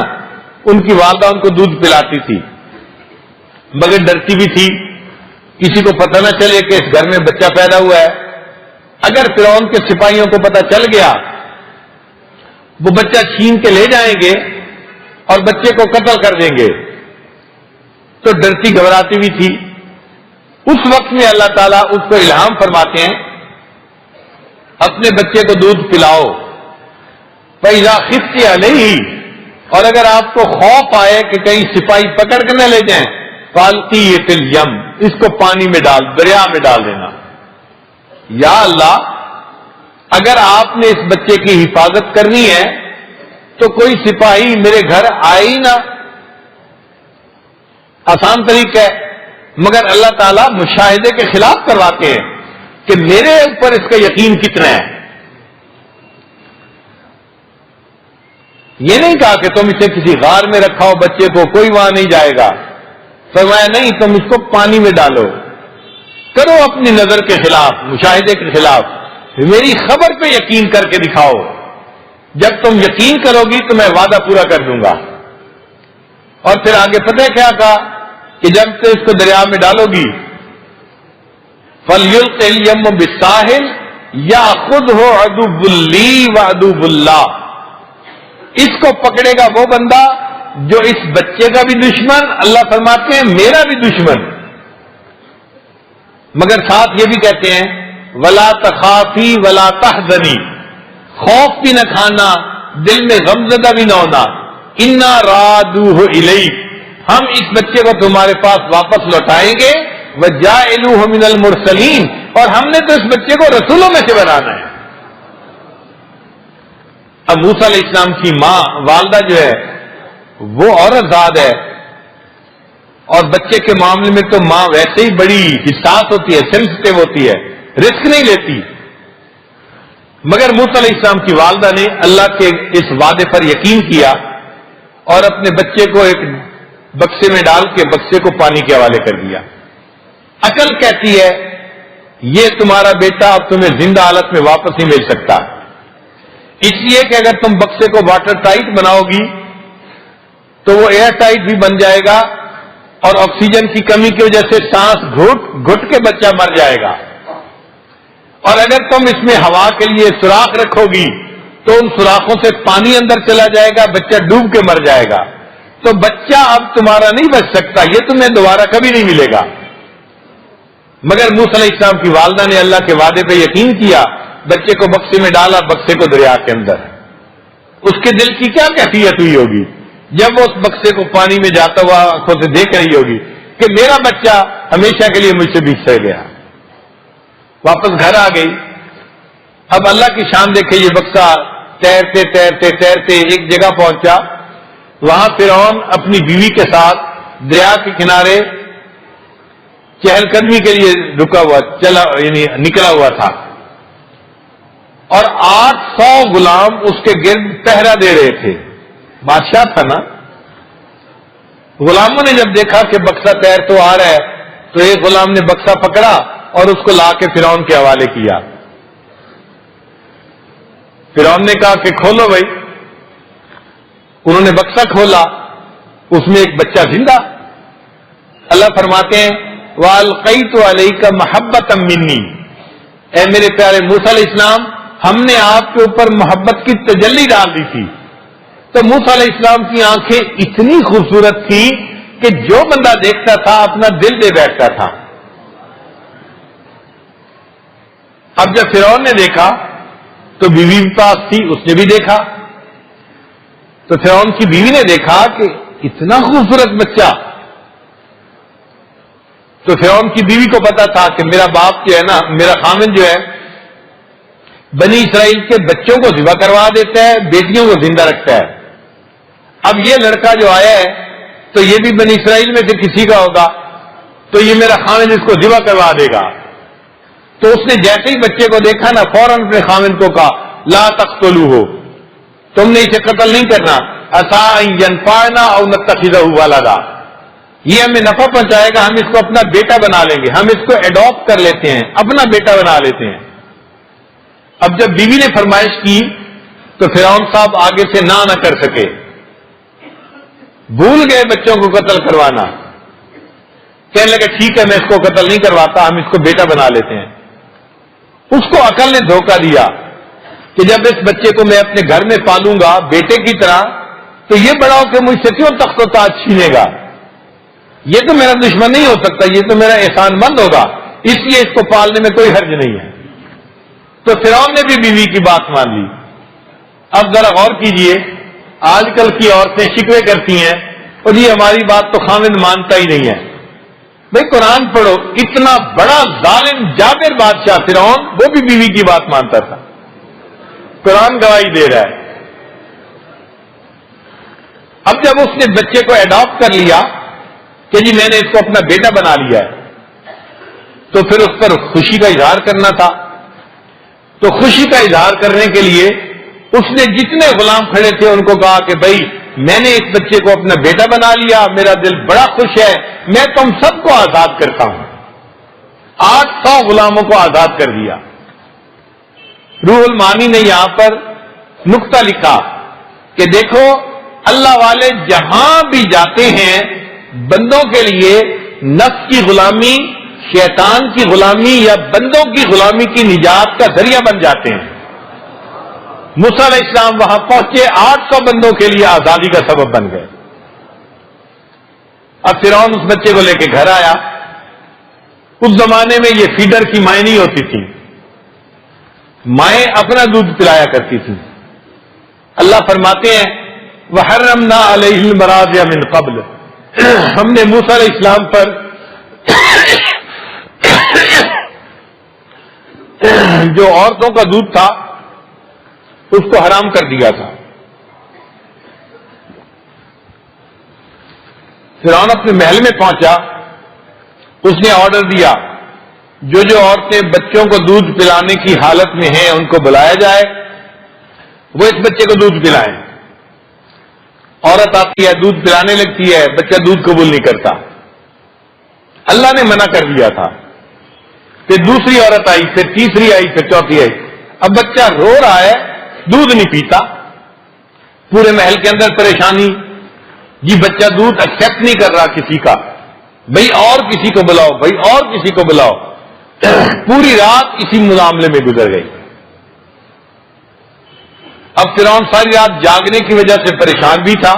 ان کی والدہ ان کو دودھ پلاتی تھی، مگر ڈرتی بھی تھی کسی کو پتہ نہ چلے کہ اس گھر میں بچہ پیدا ہوا ہے. اگر فرعون کے سپاہیوں کو پتہ چل گیا وہ بچہ چھین کے لے جائیں گے اور بچے کو قتل کر دیں گے. تو ڈرتی گھبراتی بھی تھی. اس وقت میں اللہ تعالیٰ اس کو الہام فرماتے ہیں اپنے بچے کو دودھ پلاؤ. فَإِذَا خِفْتِ عَلَيْهِ، اور اگر آپ کو خوف آئے کہ کہیں سپاہی پکڑ کے نہ لے جائیں، فَأَلْقِيهِ فِي الْيَمِّ، اس کو پانی میں ڈال، دریا میں ڈال دینا. یا اللہ اگر آپ نے اس بچے کی حفاظت کرنی ہے تو کوئی سپاہی میرے گھر آئے ہی نہ. آسان طریقہ ہے، مگر اللہ تعالیٰ مشاہدے کے خلاف کرواتے ہیں کہ میرے اوپر اس کا یقین کتنا ہے. یہ نہیں کہا کہ تم اسے کسی غار میں رکھاؤ بچے کو، کوئی وہاں نہیں جائے گا. فرمایا نہیں، تم اس کو پانی میں ڈالو. کرو اپنی نظر کے خلاف، مشاہدے کے خلاف، میری خبر پہ یقین کر کے دکھاؤ. جب تم یقین کرو گی تو میں وعدہ پورا کر دوں گا. اور پھر آگے پتہ کیا کہا کہ جب سے اس کو دریا میں ڈالو گی فَلْيُلْقِ الْيَمُّ بِالسَّاحِلِ يَأْخُذْهُ عَدُوٌّ لِّي وَعَدُوٌّ اللَّهِ. اس کو پکڑے گا وہ بندہ جو اس بچے کا بھی دشمن، اللہ فرماتے ہیں میرا بھی دشمن. مگر ساتھ یہ بھی کہتے ہیں وَلَا تَخَافِي وَلَا تَحْزَنِي، خوف بھی نہ کھانا، دل میں غمزدہ بھی نہ ہونا. اِنَّا رَادُوهُ إِلَيْكَ، ہم اس بچے کو تمہارے پاس واپس لوٹائیں گے. وَجَاعِلُوهُ مِنَ الْمُرْسَلِينَ، اور ہم نے تو اس بچے کو رسولوں میں سے بنانا ہے. اب موسیٰ علیہ السلام کی ماں والدہ جو ہے وہ عورت ذات ہے، اور بچے کے معاملے میں تو ماں ویسے ہی بڑی حساس ہوتی ہے، سینسٹیو ہوتی ہے، رسک نہیں لیتی. مگر موسیٰ علیہ السلام کی والدہ نے اللہ کے اس وعدے پر یقین کیا اور اپنے بچے کو ایک بکسے میں ڈال کے بکسے کو پانی کے حوالے کر دیا. عقل کہتی ہے یہ تمہارا بیٹا اب تمہیں زندہ حالت میں واپس نہیں مل سکتا. اس لیے کہ اگر تم بکسے کو واٹر ٹائٹ بناؤ گی تو وہ ایئر ٹائٹ بھی بن جائے گا اور آکسیجن کی کمی کی وجہ سے سانس گھٹ کے بچہ مر جائے گا. اور اگر تم اس میں ہوا کے لیے سوراخ رکھو گی تو ان سوراخوں سے پانی اندر چلا جائے گا, بچہ ڈوب کے مر جائے گا. تو بچہ اب تمہارا نہیں بچ سکتا, یہ تمہیں دوبارہ کبھی نہیں ملے گا. مگر موسیٰ علیہ السلام کی والدہ نے اللہ کے وعدے پہ یقین کیا, بچے کو بکسے میں ڈالا, بکسے کو دریا کے اندر. اس کے دل کی کیا کیفیت ہوئی ہوگی جب وہ اس بکسے کو پانی میں جاتا ہوا آنکھوں سے دیکھ رہی ہوگی کہ میرا بچہ ہمیشہ کے لیے مجھ سے بچھڑ گیا. واپس گھر آ گئی. اب اللہ کی شان دیکھے, یہ بکسا تیرتے تیرتے تیرتے ایک جگہ پہنچا. وہاں فرعون اپنی بیوی کے ساتھ دریا کے کنارے چہل قدمی کے لیے رکا ہوا یعنی نکلا ہوا تھا, اور 800 غلام اس کے گرد پہرا دے رہے تھے. بادشاہ تھا نا. غلاموں نے جب دیکھا کہ بکسا تیر تو آ رہا ہے تو ایک غلام نے بکسا پکڑا اور اس کو لا کے فرعون کے حوالے کیا. فرعون نے کہا کہ کھولو بھائی. انہوں نے بکسا کھولا, اس میں ایک بچہ زندہ. اللہ فرماتے ہیں وَأَلْقَيْتُ عَلَيْكَ مَحَبَّةً مِّنِّي, اے میرے پیارے موسیٰ علیہ السلام ہم نے آپ کے اوپر محبت کی تجلی ڈال دی تھی. تو موسیٰ علیہ السلام کی آنکھیں اتنی خوبصورت تھیں کہ جو بندہ دیکھتا تھا اپنا دل دے بیٹھتا تھا. اب جب فرعون نے دیکھا تو بیوی بھی پاس تھی, اس نے بھی دیکھا. تو فرعون کی بیوی نے دیکھا کہ اتنا خوبصورت بچہ. تو فرعون کی بیوی کو پتا تھا کہ میرا باپ جو ہے نا, میرا خامن جو ہے بنی اسرائیل کے بچوں کو ذبح کروا دیتا ہے, بیٹیوں کو زندہ رکھتا ہے. اب یہ لڑکا جو آیا ہے تو یہ بھی بنی اسرائیل میں سے کسی کا ہوگا, تو یہ میرا خامن اس کو ذبح کروا دے گا. تو اس نے جیسے ہی بچے کو دیکھا نا فوراً اپنے خامن کو کہا لا تقتلوہ, تم نے اسے قتل نہیں کرنا, عسیٰ ان ینفعنا او نتخذہ ولدا, یہ ہمیں نفع پہنچائے گا, ہم اس کو اپنا بیٹا بنا لیں گے, ہم اس کو ایڈاپٹ کر لیتے ہیں, اپنا بیٹا بنا لیتے ہیں. اب جب بیوی نے فرمائش کی تو فرعون صاحب آگے سے نہ کر سکے, بھول گئے بچوں کو قتل کروانا. کہنے لگے ٹھیک ہے میں اس کو قتل نہیں کرواتا, ہم اس کو بیٹا بنا لیتے ہیں. اس کو عقل نے دھوکہ دیا کہ جب اس بچے کو میں اپنے گھر میں پالوں گا بیٹے کی طرح تو یہ بڑا ہو کہ مجھ سے کیوں تخت و تاج چھینے گا, یہ تو میرا دشمن نہیں ہو سکتا, یہ تو میرا احسان مند ہوگا, اس لیے اس کو پالنے میں کوئی حرج نہیں ہے. تو فرعون نے بھی بیوی کی بات مان لی. اب ذرا غور کیجئے, آج کل کی عورتیں شکوے کرتی ہیں اور جی ہماری بات تو خامد مانتا ہی نہیں ہے. بھائی قرآن پڑھو, اتنا بڑا ظالم جابر بادشاہ فرعون وہ بھی بیوی کی بات مانتا تھا. قرآن گواہی دے رہا ہے. اب جب اس نے بچے کو ایڈاپٹ کر لیا کہ جی میں نے اس کو اپنا بیٹا بنا لیا ہے, تو پھر اس پر خوشی کا اظہار کرنا تھا. تو خوشی کا اظہار کرنے کے لیے اس نے جتنے غلام کھڑے تھے ان کو کہا کہ بھائی میں نے اس بچے کو اپنا بیٹا بنا لیا, میرا دل بڑا خوش ہے, میں تم سب کو آزاد کرتا ہوں. 800 غلاموں کو آزاد کر دیا. روح المعانی نے یہاں پر نقطہ لکھا کہ دیکھو اللہ والے جہاں بھی جاتے ہیں بندوں کے لیے نفس کی غلامی, شیطان کی غلامی یا بندوں کی غلامی کی نجات کا ذریعہ بن جاتے ہیں. موسیٰ علیہ السلام وہاں پہنچے, 800 بندوں کے لیے آزادی کا سبب بن گئے. اب فرعون اس بچے کو لے کے گھر آیا. اس زمانے میں یہ فیڈر کی مائیں نہیں ہوتی تھی, مائیں اپنا دودھ پلایا کرتی تھی. اللہ فرماتے ہیں وَحَرَّمْنَا عَلَيْهِ الْمَرَاضِعَ مِنْ قَبْلِ, ہم نے موسیٰ علیہ السلام پر جو عورتوں کا دودھ تھا اس کو حرام کر دیا تھا. فرعون اپنے محل میں پہنچا, اس نے آرڈر دیا جو عورتیں بچوں کو دودھ پلانے کی حالت میں ہیں ان کو بلایا جائے, وہ اس بچے کو دودھ پلائیں. عورت آتی ہے دودھ پلانے لگتی ہے, بچہ دودھ قبول نہیں کرتا. اللہ نے منع کر دیا تھا. پھر دوسری عورت آئی, پھر تیسری آئی, پھر چوتھی آئی. اب بچہ رو رہا ہے دودھ نہیں پیتا. پورے محل کے اندر پریشانی، جی بچہ دودھ ایکسپٹ نہیں کر رہا کسی کا، بھائی اور کسی کو بلاؤ، بھائی اور کسی کو بلاؤ. پوری رات اسی معاملے میں گزر گئی. اب فرعون ساری رات جاگنے کی وجہ سے پریشان بھی تھا،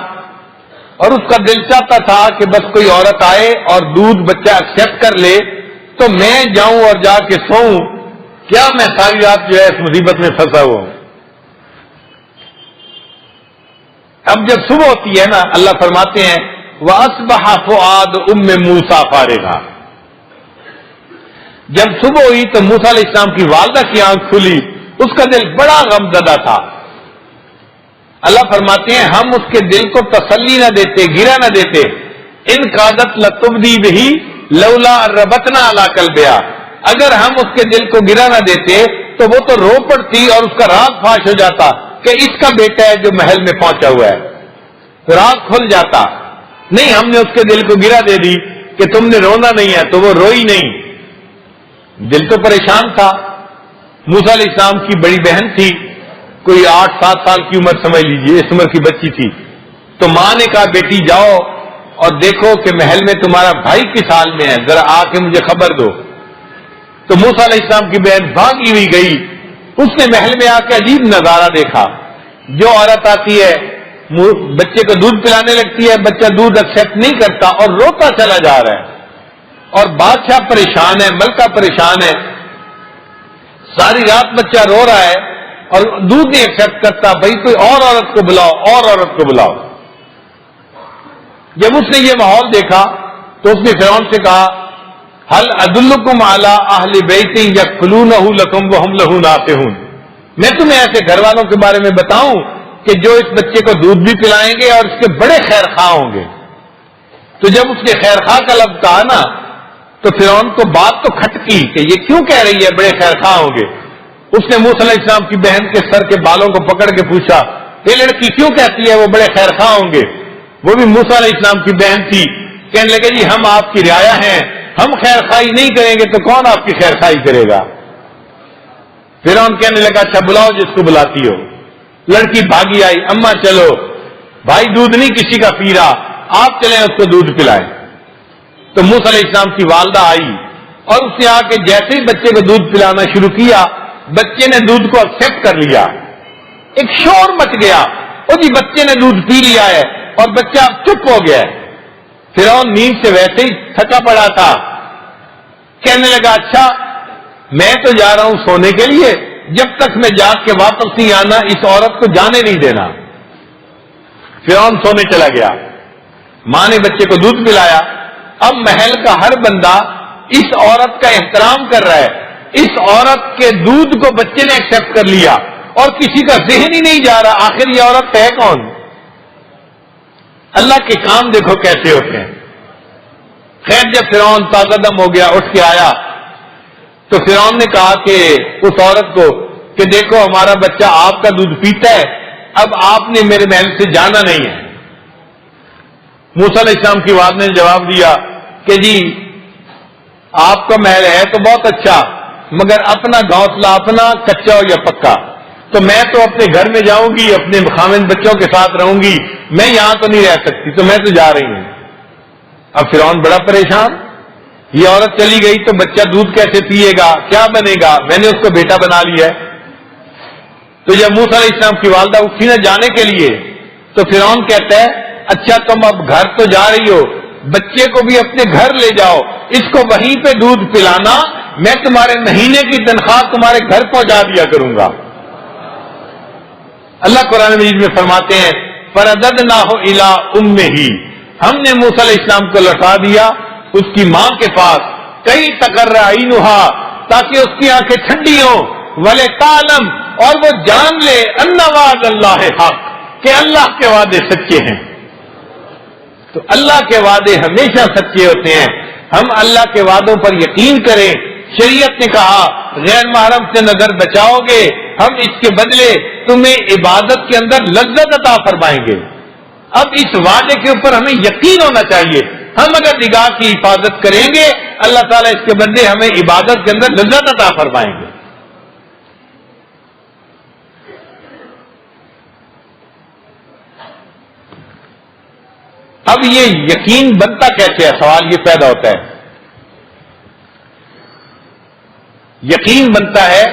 اور اس کا دل چاہتا تھا کہ بس کوئی عورت آئے اور دودھ بچہ ایکسپٹ کر لے تو میں جاؤں اور جا کے سوؤں. کیا میں ساری رات جو ہے اس مصیبت میں پھنسا ہوا ہوں. اب جب صبح ہوتی ہے نا، اللہ فرماتے ہیں وَأَصْبَحَ فُؤَادُ أُمِّ مُوسَىٰ فَارِغًا. جب صبح ہوئی تو موسیٰ علیہ السلام کی والدہ کی آنکھ کھلی، اس کا دل بڑا غمزدہ تھا. اللہ فرماتے ہیں ہم اس کے دل کو تسلی نہ دیتے، گرا نہ دیتے. ان قادت لتبدی بہی لولا ربطنا علی قلبہا. اگر ہم اس کے دل کو گرا نہ دیتے تو وہ تو رو پڑتی اور اس کا راز فاش ہو جاتا کہ اس کا بیٹا ہے جو محل میں پہنچا ہوا ہے، راز کھل جاتا. نہیں، ہم نے اس کے دل کو گرا دے دی کہ تم نے رونا نہیں ہے، تو وہ روئی نہیں. دل تو پریشان تھا. موسیٰ علیہ السلام کی بڑی بہن تھی، کوئی 8-7 سال کی عمر سمجھ لیجیے، اس عمر کی بچی تھی. تو ماں نے کہا بیٹی جاؤ اور دیکھو کہ محل میں تمہارا بھائی کس حال میں ہے، ذرا آ کے مجھے خبر دو. تو موسیٰ علیہ السلام کی بہن بھاگی ہوئی گئی. اس نے محل میں آ کے عجیب نظارہ دیکھا. جو عورت آتی ہے بچے کو دودھ پلانے لگتی ہے، بچہ دودھ ایکسپٹ نہیں کرتا اور روتا چلا جا رہا ہے. اور بادشاہ پریشان ہے، ملکہ پریشان ہے. ساری رات بچہ رو رہا ہے اور دودھ نہیں ایکسپٹ کرتا. بھائی کوئی اور عورت کو بلاؤ، اور عورت کو بلاؤ. جب اس نے یہ ماحول دیکھا تو اس نے فرعون سے کہا هل ادلکم علی اہل بیت یکفلونہ لکم وہم لہ ناصحون. میں تمہیں ایسے گھر والوں کے بارے میں بتاؤں کہ جو اس بچے کو دودھ بھی پلائیں گے اور اس کے بڑے خیر خواہ ہوں گے. تو جب اس نے خیر خواہ کا لفظ کہا نا تو فرعون کو بات تو کھٹکی کہ یہ کیوں کہہ رہی ہے بڑے خیر خواہ ہوں گے. اس نے موسیٰ علیہ السلام کی بہن کے سر کے بالوں کو پکڑ کے پوچھا یہ لڑکی کیوں کہتی ہے وہ بڑے خیر خواہ ہوں گے. وہ بھی موسیٰ علیہ السلام کی بہن تھی. کہنے لگے جی ہم آپ کی رعایا ہیں، ہم خیر خواہی نہیں کریں گے تو کون آپ کی خیر خواہی کرے گا. فرعون کہنے لگا اچھا بلاؤ جس کو بلاتی ہو. لڑکی بھاگی آئی، اماں چلو، بھائی دودھ نہیں کسی کا پی رہا، آپ چلیں اس کو دودھ پلائیں. تو موسیٰ علیہ السلام کی والدہ آئی اور اس نے آ کے جیسے ہی بچے کو دودھ پلانا شروع کیا، بچے نے دودھ کو ایکسپٹ کر لیا. ایک شور مچ گیا، وہ جی بچے نے دودھ پی لیا ہے، اور بچہ چپ ہو گیا ہے. فرعون نیند سے ویسے ہی تھکا پڑا تھا. کہنے لگا اچھا میں تو جا رہا ہوں سونے کے لیے، جب تک میں جاگ کے واپس نہیں آنا اس عورت کو جانے نہیں دینا. فرعون سونے چلا گیا. ماں نے بچے کو دودھ پلایا. اب محل کا ہر بندہ اس عورت کا احترام کر رہا ہے. اس عورت کے دودھ کو بچے نے ایکسپٹ کر لیا اور کسی کا ذہن ہی نہیں جا رہا آخر یہ عورت ہے کون. اللہ کے کام دیکھو کیسے ہوتے ہیں. خیر جب فرعون تازہ دم ہو گیا اٹھ کے آیا تو فرعون نے کہا کہ اس عورت کو کہ دیکھو ہمارا بچہ آپ کا دودھ پیتا ہے، اب آپ نے میرے محل سے جانا نہیں ہے. موسیٰ علیہ السلام کی والدہ نے جواب دیا کہ جی آپ کا محل ہے تو بہت اچھا، مگر اپنا گھونسلہ اپنا کچا ہو یا پکا. تو میں تو اپنے گھر میں جاؤں گی، اپنے خامند بچوں کے ساتھ رہوں گی، میں یہاں تو نہیں رہ سکتی، تو میں تو جا رہی ہوں. اب فرعون بڑا پریشان، یہ عورت چلی گئی تو بچہ دودھ کیسے پیے گا، کیا بنے گا، میں نے اس کو بیٹا بنا لیا ہے. تو جب موسیٰ علیہ السلام کی والدہ اٹھی نہ جانے کے لیے تو فرعون کہتا ہے اچھا تم اب گھر تو جا رہی ہو، بچے کو بھی اپنے گھر لے جاؤ، اس کو وہیں پہ دودھ پلانا، میں تمہارے مہینے کی تنخواہ تمہارے گھر پہنچا دیا کروں گا. اللہ قرآن مجید میں فرماتے ہیں فرددناہ الی امہ، ہم نے موسیٰ علیہ السلام کو لوٹا دیا اس کی ماں کے پاس. کئی تقر عینھا، تاکہ اس کی آنکھیں ٹھنڈی ہوں، ولتعلم، اور وہ جان لے ان وعد اللہ حق، کہ اللہ کے وعدے سچے ہیں. تو اللہ کے وعدے ہمیشہ سچے ہوتے ہیں. ہم اللہ کے وعدوں پر یقین کریں. شریعت نے کہا غیر محرم سے نظر بچاؤ گے، ہم اس کے بدلے تمہیں عبادت کے اندر لذت عطا فرمائیں گے. اب اس وعدے کے اوپر ہمیں یقین ہونا چاہیے. ہم اگر نگاہ کی حفاظت کریں گے اللہ تعالیٰ اس کے بدلے ہمیں عبادت کے اندر لذت عطا فرمائیں گے. اب یہ یقین بنتا کیسے ہے؟ سوال یہ پیدا ہوتا ہے. یقین بنتا ہے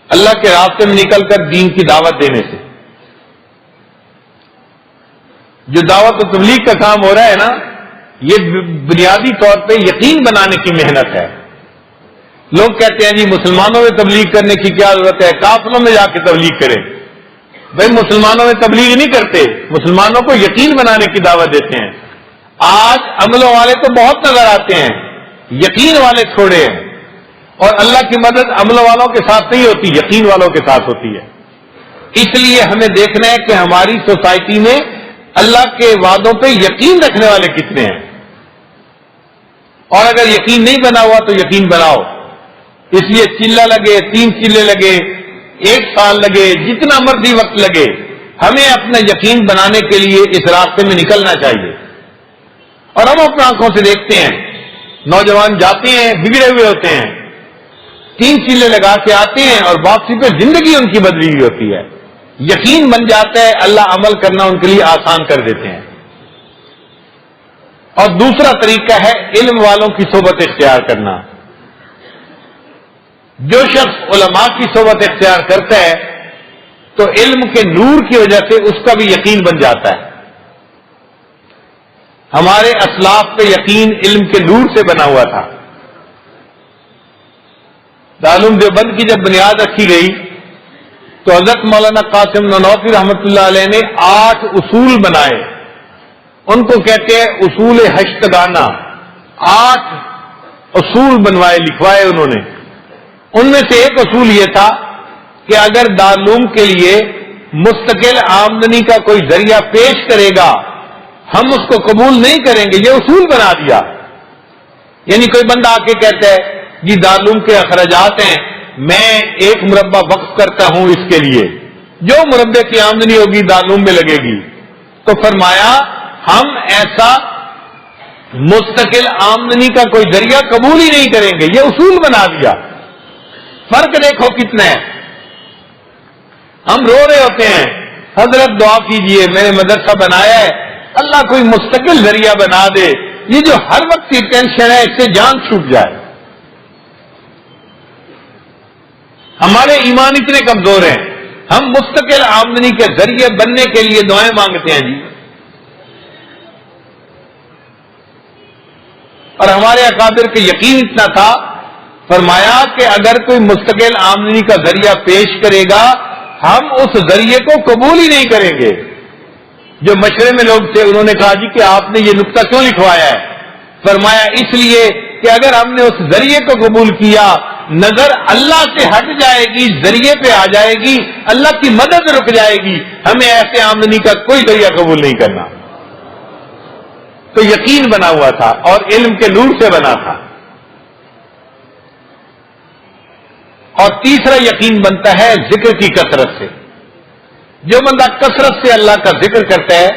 اللہ کے راستے میں نکل کر دین کی دعوت دینے سے. جو دعوت و تبلیغ کا کام ہو رہا ہے نا، یہ بنیادی طور پہ یقین بنانے کی محنت ہے. لوگ کہتے ہیں جی مسلمانوں میں تبلیغ کرنے کی کیا ضرورت ہے، کافروں میں جا کے تبلیغ کریں. بھائی مسلمانوں میں تبلیغ نہیں کرتے، مسلمانوں کو یقین بنانے کی دعوت دیتے ہیں. آج عملوں والے تو بہت نظر آتے ہیں، یقین والے تھوڑے ہیں. اور اللہ کی مدد عملوں والوں کے ساتھ نہیں ہوتی، یقین والوں کے ساتھ ہوتی ہے. اس لیے ہمیں دیکھنا ہے کہ ہماری سوسائٹی میں اللہ کے وعدوں پہ یقین رکھنے والے کتنے ہیں. اور اگر یقین نہیں بنا ہوا تو یقین بناؤ. اس لیے چلہ لگے، 3 چلے لگے، 1 سال لگے، جتنا مرضی وقت لگے، ہمیں اپنا یقین بنانے کے لیے اس راستے میں نکلنا چاہیے. اور ہم اپنے آنکھوں سے دیکھتے ہیں نوجوان جاتے ہیں بگڑے ہوئے ہوتے ہیں، 3 چلے لگا کے آتے ہیں اور واپسی پہ زندگی ان کی بدلی ہوئی ہوتی ہے. یقین بن جاتا ہے، اللہ عمل کرنا ان کے لیے آسان کر دیتے ہیں. اور دوسرا طریقہ ہے علم والوں کی صحبت اختیار کرنا. جو شخص علماء کی صحبت اختیار کرتا ہے تو علم کے نور کی وجہ سے اس کا بھی یقین بن جاتا ہے. ہمارے اسلاف پہ یقین علم کے نور سے بنا ہوا تھا. دارالعلوم دیوبند کی جب بنیاد رکھی گئی تو حضرت مولانا قاسم نانوتوی رحمۃ اللہ علیہ نے 8 اصول بنائے. ان کو کہتے ہیں اصول ہشتگانہ. 8 اصول بنوائے، لکھوائے انہوں نے. ان میں سے ایک اصول یہ تھا کہ اگر دارالعلوم کے لیے مستقل آمدنی کا کوئی ذریعہ پیش کرے گا ہم اس کو قبول نہیں کریں گے. یہ اصول بنا دیا. یعنی کوئی بندہ آ کے کہتا ہے جی دارالعلوم کے اخراجات ہیں، میں 1 مربع وقف کرتا ہوں اس کے لیے، جو مربع کی آمدنی ہوگی دارالعلوم میں لگے گی. تو فرمایا ہم ایسا مستقل آمدنی کا کوئی ذریعہ قبول ہی نہیں کریں گے. یہ اصول بنا دیا. فرق دیکھو کتنا ہے. ہم رو رہے ہوتے ہیں حضرت دعا کیجئے، میں نے مدرسہ بنایا ہے، اللہ کوئی مستقل ذریعہ بنا دے. یہ جو ہر وقت کی ٹینشن ہے اس سے جان چھوٹ جائے. ہمارے ایمان اتنے کمزور ہیں، ہم مستقل آمدنی کے ذریعے بننے کے لیے دعائیں مانگتے ہیں جی. اور ہمارے اکابر کے یقین اتنا تھا، فرمایا کہ اگر کوئی مستقل آمدنی کا ذریعہ پیش کرے گا ہم اس ذریعے کو قبول ہی نہیں کریں گے. جو مشورے میں لوگ تھے انہوں نے کہا جی کہ آپ نے یہ نقطہ کیوں لکھوایا ہے؟ فرمایا اس لیے کہ اگر ہم نے اس ذریعے کو قبول کیا نظر اللہ سے ہٹ جائے گی، ذریعے پہ آ جائے گی، اللہ کی مدد رک جائے گی. ہمیں ایسے آمدنی کا کوئی ذریعہ قبول نہیں کرنا. تو یقین بنا ہوا تھا اور علم کے نور سے بنا تھا. اور تیسرا یقین بنتا ہے ذکر کی کثرت سے. جو بندہ کثرت سے اللہ کا ذکر کرتا ہے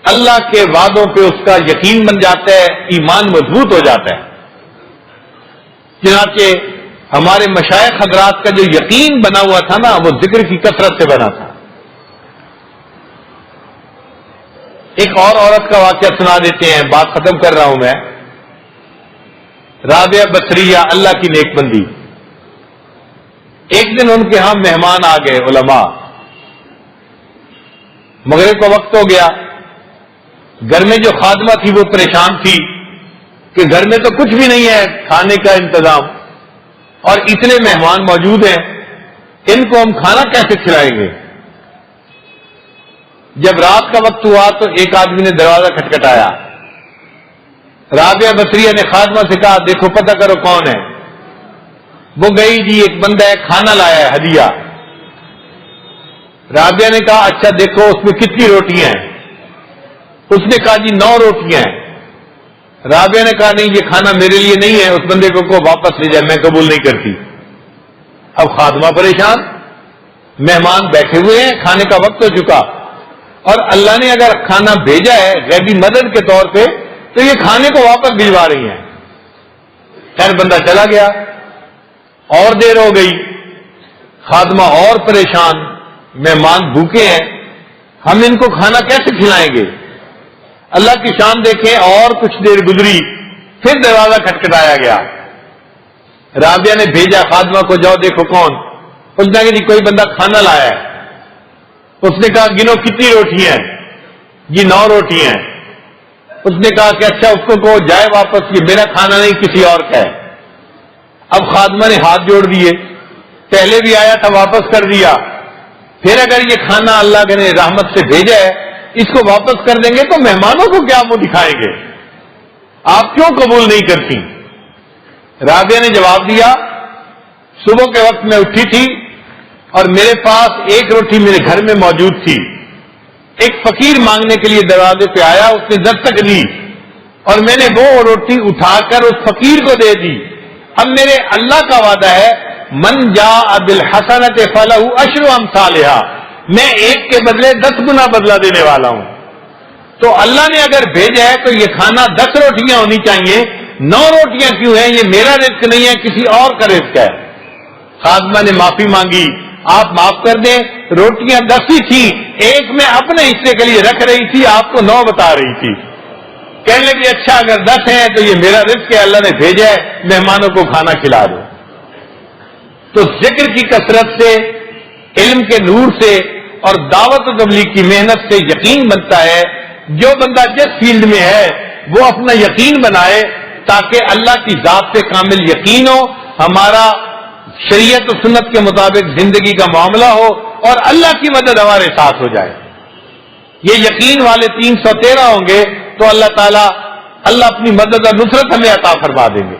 اللہ کے وعدوں پہ اس کا یقین بن جاتا ہے، ایمان مضبوط ہو جاتا ہے. چنانچہ ہمارے مشائخ حضرات کا جو یقین بنا ہوا تھا نا وہ ذکر کی کثرت سے بنا تھا. ایک اور عورت کا واقعہ سنا دیتے ہیں، بات ختم کر رہا ہوں میں. رابعہ بصریہ، اللہ کی نیک بندی. ایک دن ان کے ہاں مہمان آ گئے علماء. مغرب کا وقت ہو گیا. گھر میں جو خادمہ تھی وہ پریشان تھی کہ گھر میں تو کچھ بھی نہیں ہے کھانے کا انتظام اور اتنے مہمان موجود ہیں، ان کو ہم کھانا کیسے کھلائیں گے. جب رات کا وقت ہوا تو ایک آدمی نے دروازہ کھٹکھٹایا. رابعہ بصریہ نے خادمہ سے کہا دیکھو پتہ کرو کون ہے. وہ گئی، جی ایک بندہ ہے کھانا لایا ہے ہدیہ. رابعہ نے کہا اچھا دیکھو اس میں کتنی روٹیاں ہیں. اس نے کہا جی 9 روٹیاں ہیں. رابعہ نے کہا نہیں یہ کھانا میرے لیے نہیں ہے، اس بندے کو واپس لے جائے، میں قبول نہیں کرتی. اب خادمہ پریشان، مہمان بیٹھے ہوئے ہیں، کھانے کا وقت ہو چکا اور اللہ نے اگر کھانا بھیجا ہے غیبی مدد کے طور پہ تو یہ کھانے کو واپس بھجوا رہی ہیں. خیر بندہ چلا گیا. اور دیر ہو گئی، خادمہ اور پریشان. مہمان بھوکے ہیں، ہم ان کو کھانا کیسے کھلائیں گے؟ اللہ کی شان دیکھیں، اور کچھ دیر گزری، پھر دروازہ کھٹکھٹایا گیا۔ رابعہ نے بھیجا خادمہ کو، جاؤ دیکھو کون۔ اس نے کہا جی کوئی بندہ کھانا لایا ہے۔ اس نے کہا گنو کتنی روٹیاں ہیں؟ جی 9 روٹیاں ہیں۔ اس نے کہا کہ اچھا اس کو کہو جائے واپس، یہ میرا کھانا نہیں کسی اور کا ہے۔ اب خادمہ نے ہاتھ جوڑ دیے، پہلے بھی آیا تھا واپس کر دیا، پھر اگر یہ کھانا اللہ نے رحمت سے بھیجا ہے اس کو واپس کر دیں گے تو مہمانوں کو کیا منہ دکھائیں گے؟ آپ کیوں قبول نہیں کرتی؟ رابعہ نے جواب دیا، صبح کے وقت میں اٹھی تھی اور میرے پاس ایک روٹی میرے گھر میں موجود تھی، ایک فقیر مانگنے کے لیے دروازے پہ آیا، اس نے دستک دی اور میں نے وہ روٹی اٹھا کر اس فقیر کو دے دی۔ اب میرے اللہ کا وعدہ ہے من جاء بالحسنۃ فلہ عشر امثالھا، میں ایک کے بدلے 10 گنا بدلہ دینے والا ہوں۔ تو اللہ نے اگر بھیجا ہے تو یہ کھانا 10 روٹیاں ہونی چاہیے، 9 روٹیاں کیوں ہیں؟ یہ میرا رزق نہیں ہے، کسی اور کا رزق ہے۔ خادمہ نے معافی مانگی، آپ معاف کر دیں، روٹیاں 10 ہی تھیں، ایک میں اپنے حصے کے لیے رکھ رہی تھی، آپ کو 9 بتا رہی تھی۔ کہنے لگی اچھا اگر 10 ہیں تو یہ میرا رزق ہے، اللہ نے بھیجا ہے، مہمانوں کو کھانا کھلا دو۔ تو ذکر کی کثرت سے، علم کے نور سے اور دعوت و تبلیغ کی محنت سے یقین بنتا ہے۔ جو بندہ جس فیلڈ میں ہے وہ اپنا یقین بنائے تاکہ اللہ کی ذات پہ کامل یقین ہو، ہمارا شریعت و سنت کے مطابق زندگی کا معاملہ ہو اور اللہ کی مدد ہمارے ساتھ ہو جائے۔ یہ یقین والے 313 ہوں گے تو اللہ اپنی مدد اور نصرت ہمیں عطا فرما دیں گے۔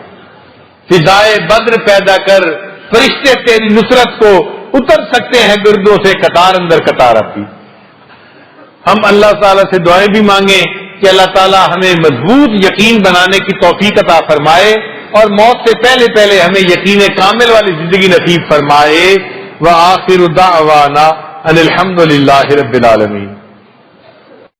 فضائے بدر پیدا کر، فرشتے تیری نصرت کو اتر سکتے ہیں گردوں سے قطار اندر قطار اپنی۔ ہم اللہ تعالیٰ سے دعائیں بھی مانگیں کہ اللہ تعالیٰ ہمیں مضبوط یقین بنانے کی توفیق عطا فرمائے اور موت سے پہلے ہمیں یقین کامل والی زندگی نصیب فرمائے۔ وآخر دعوانا ان الحمد للہ رب العالمین۔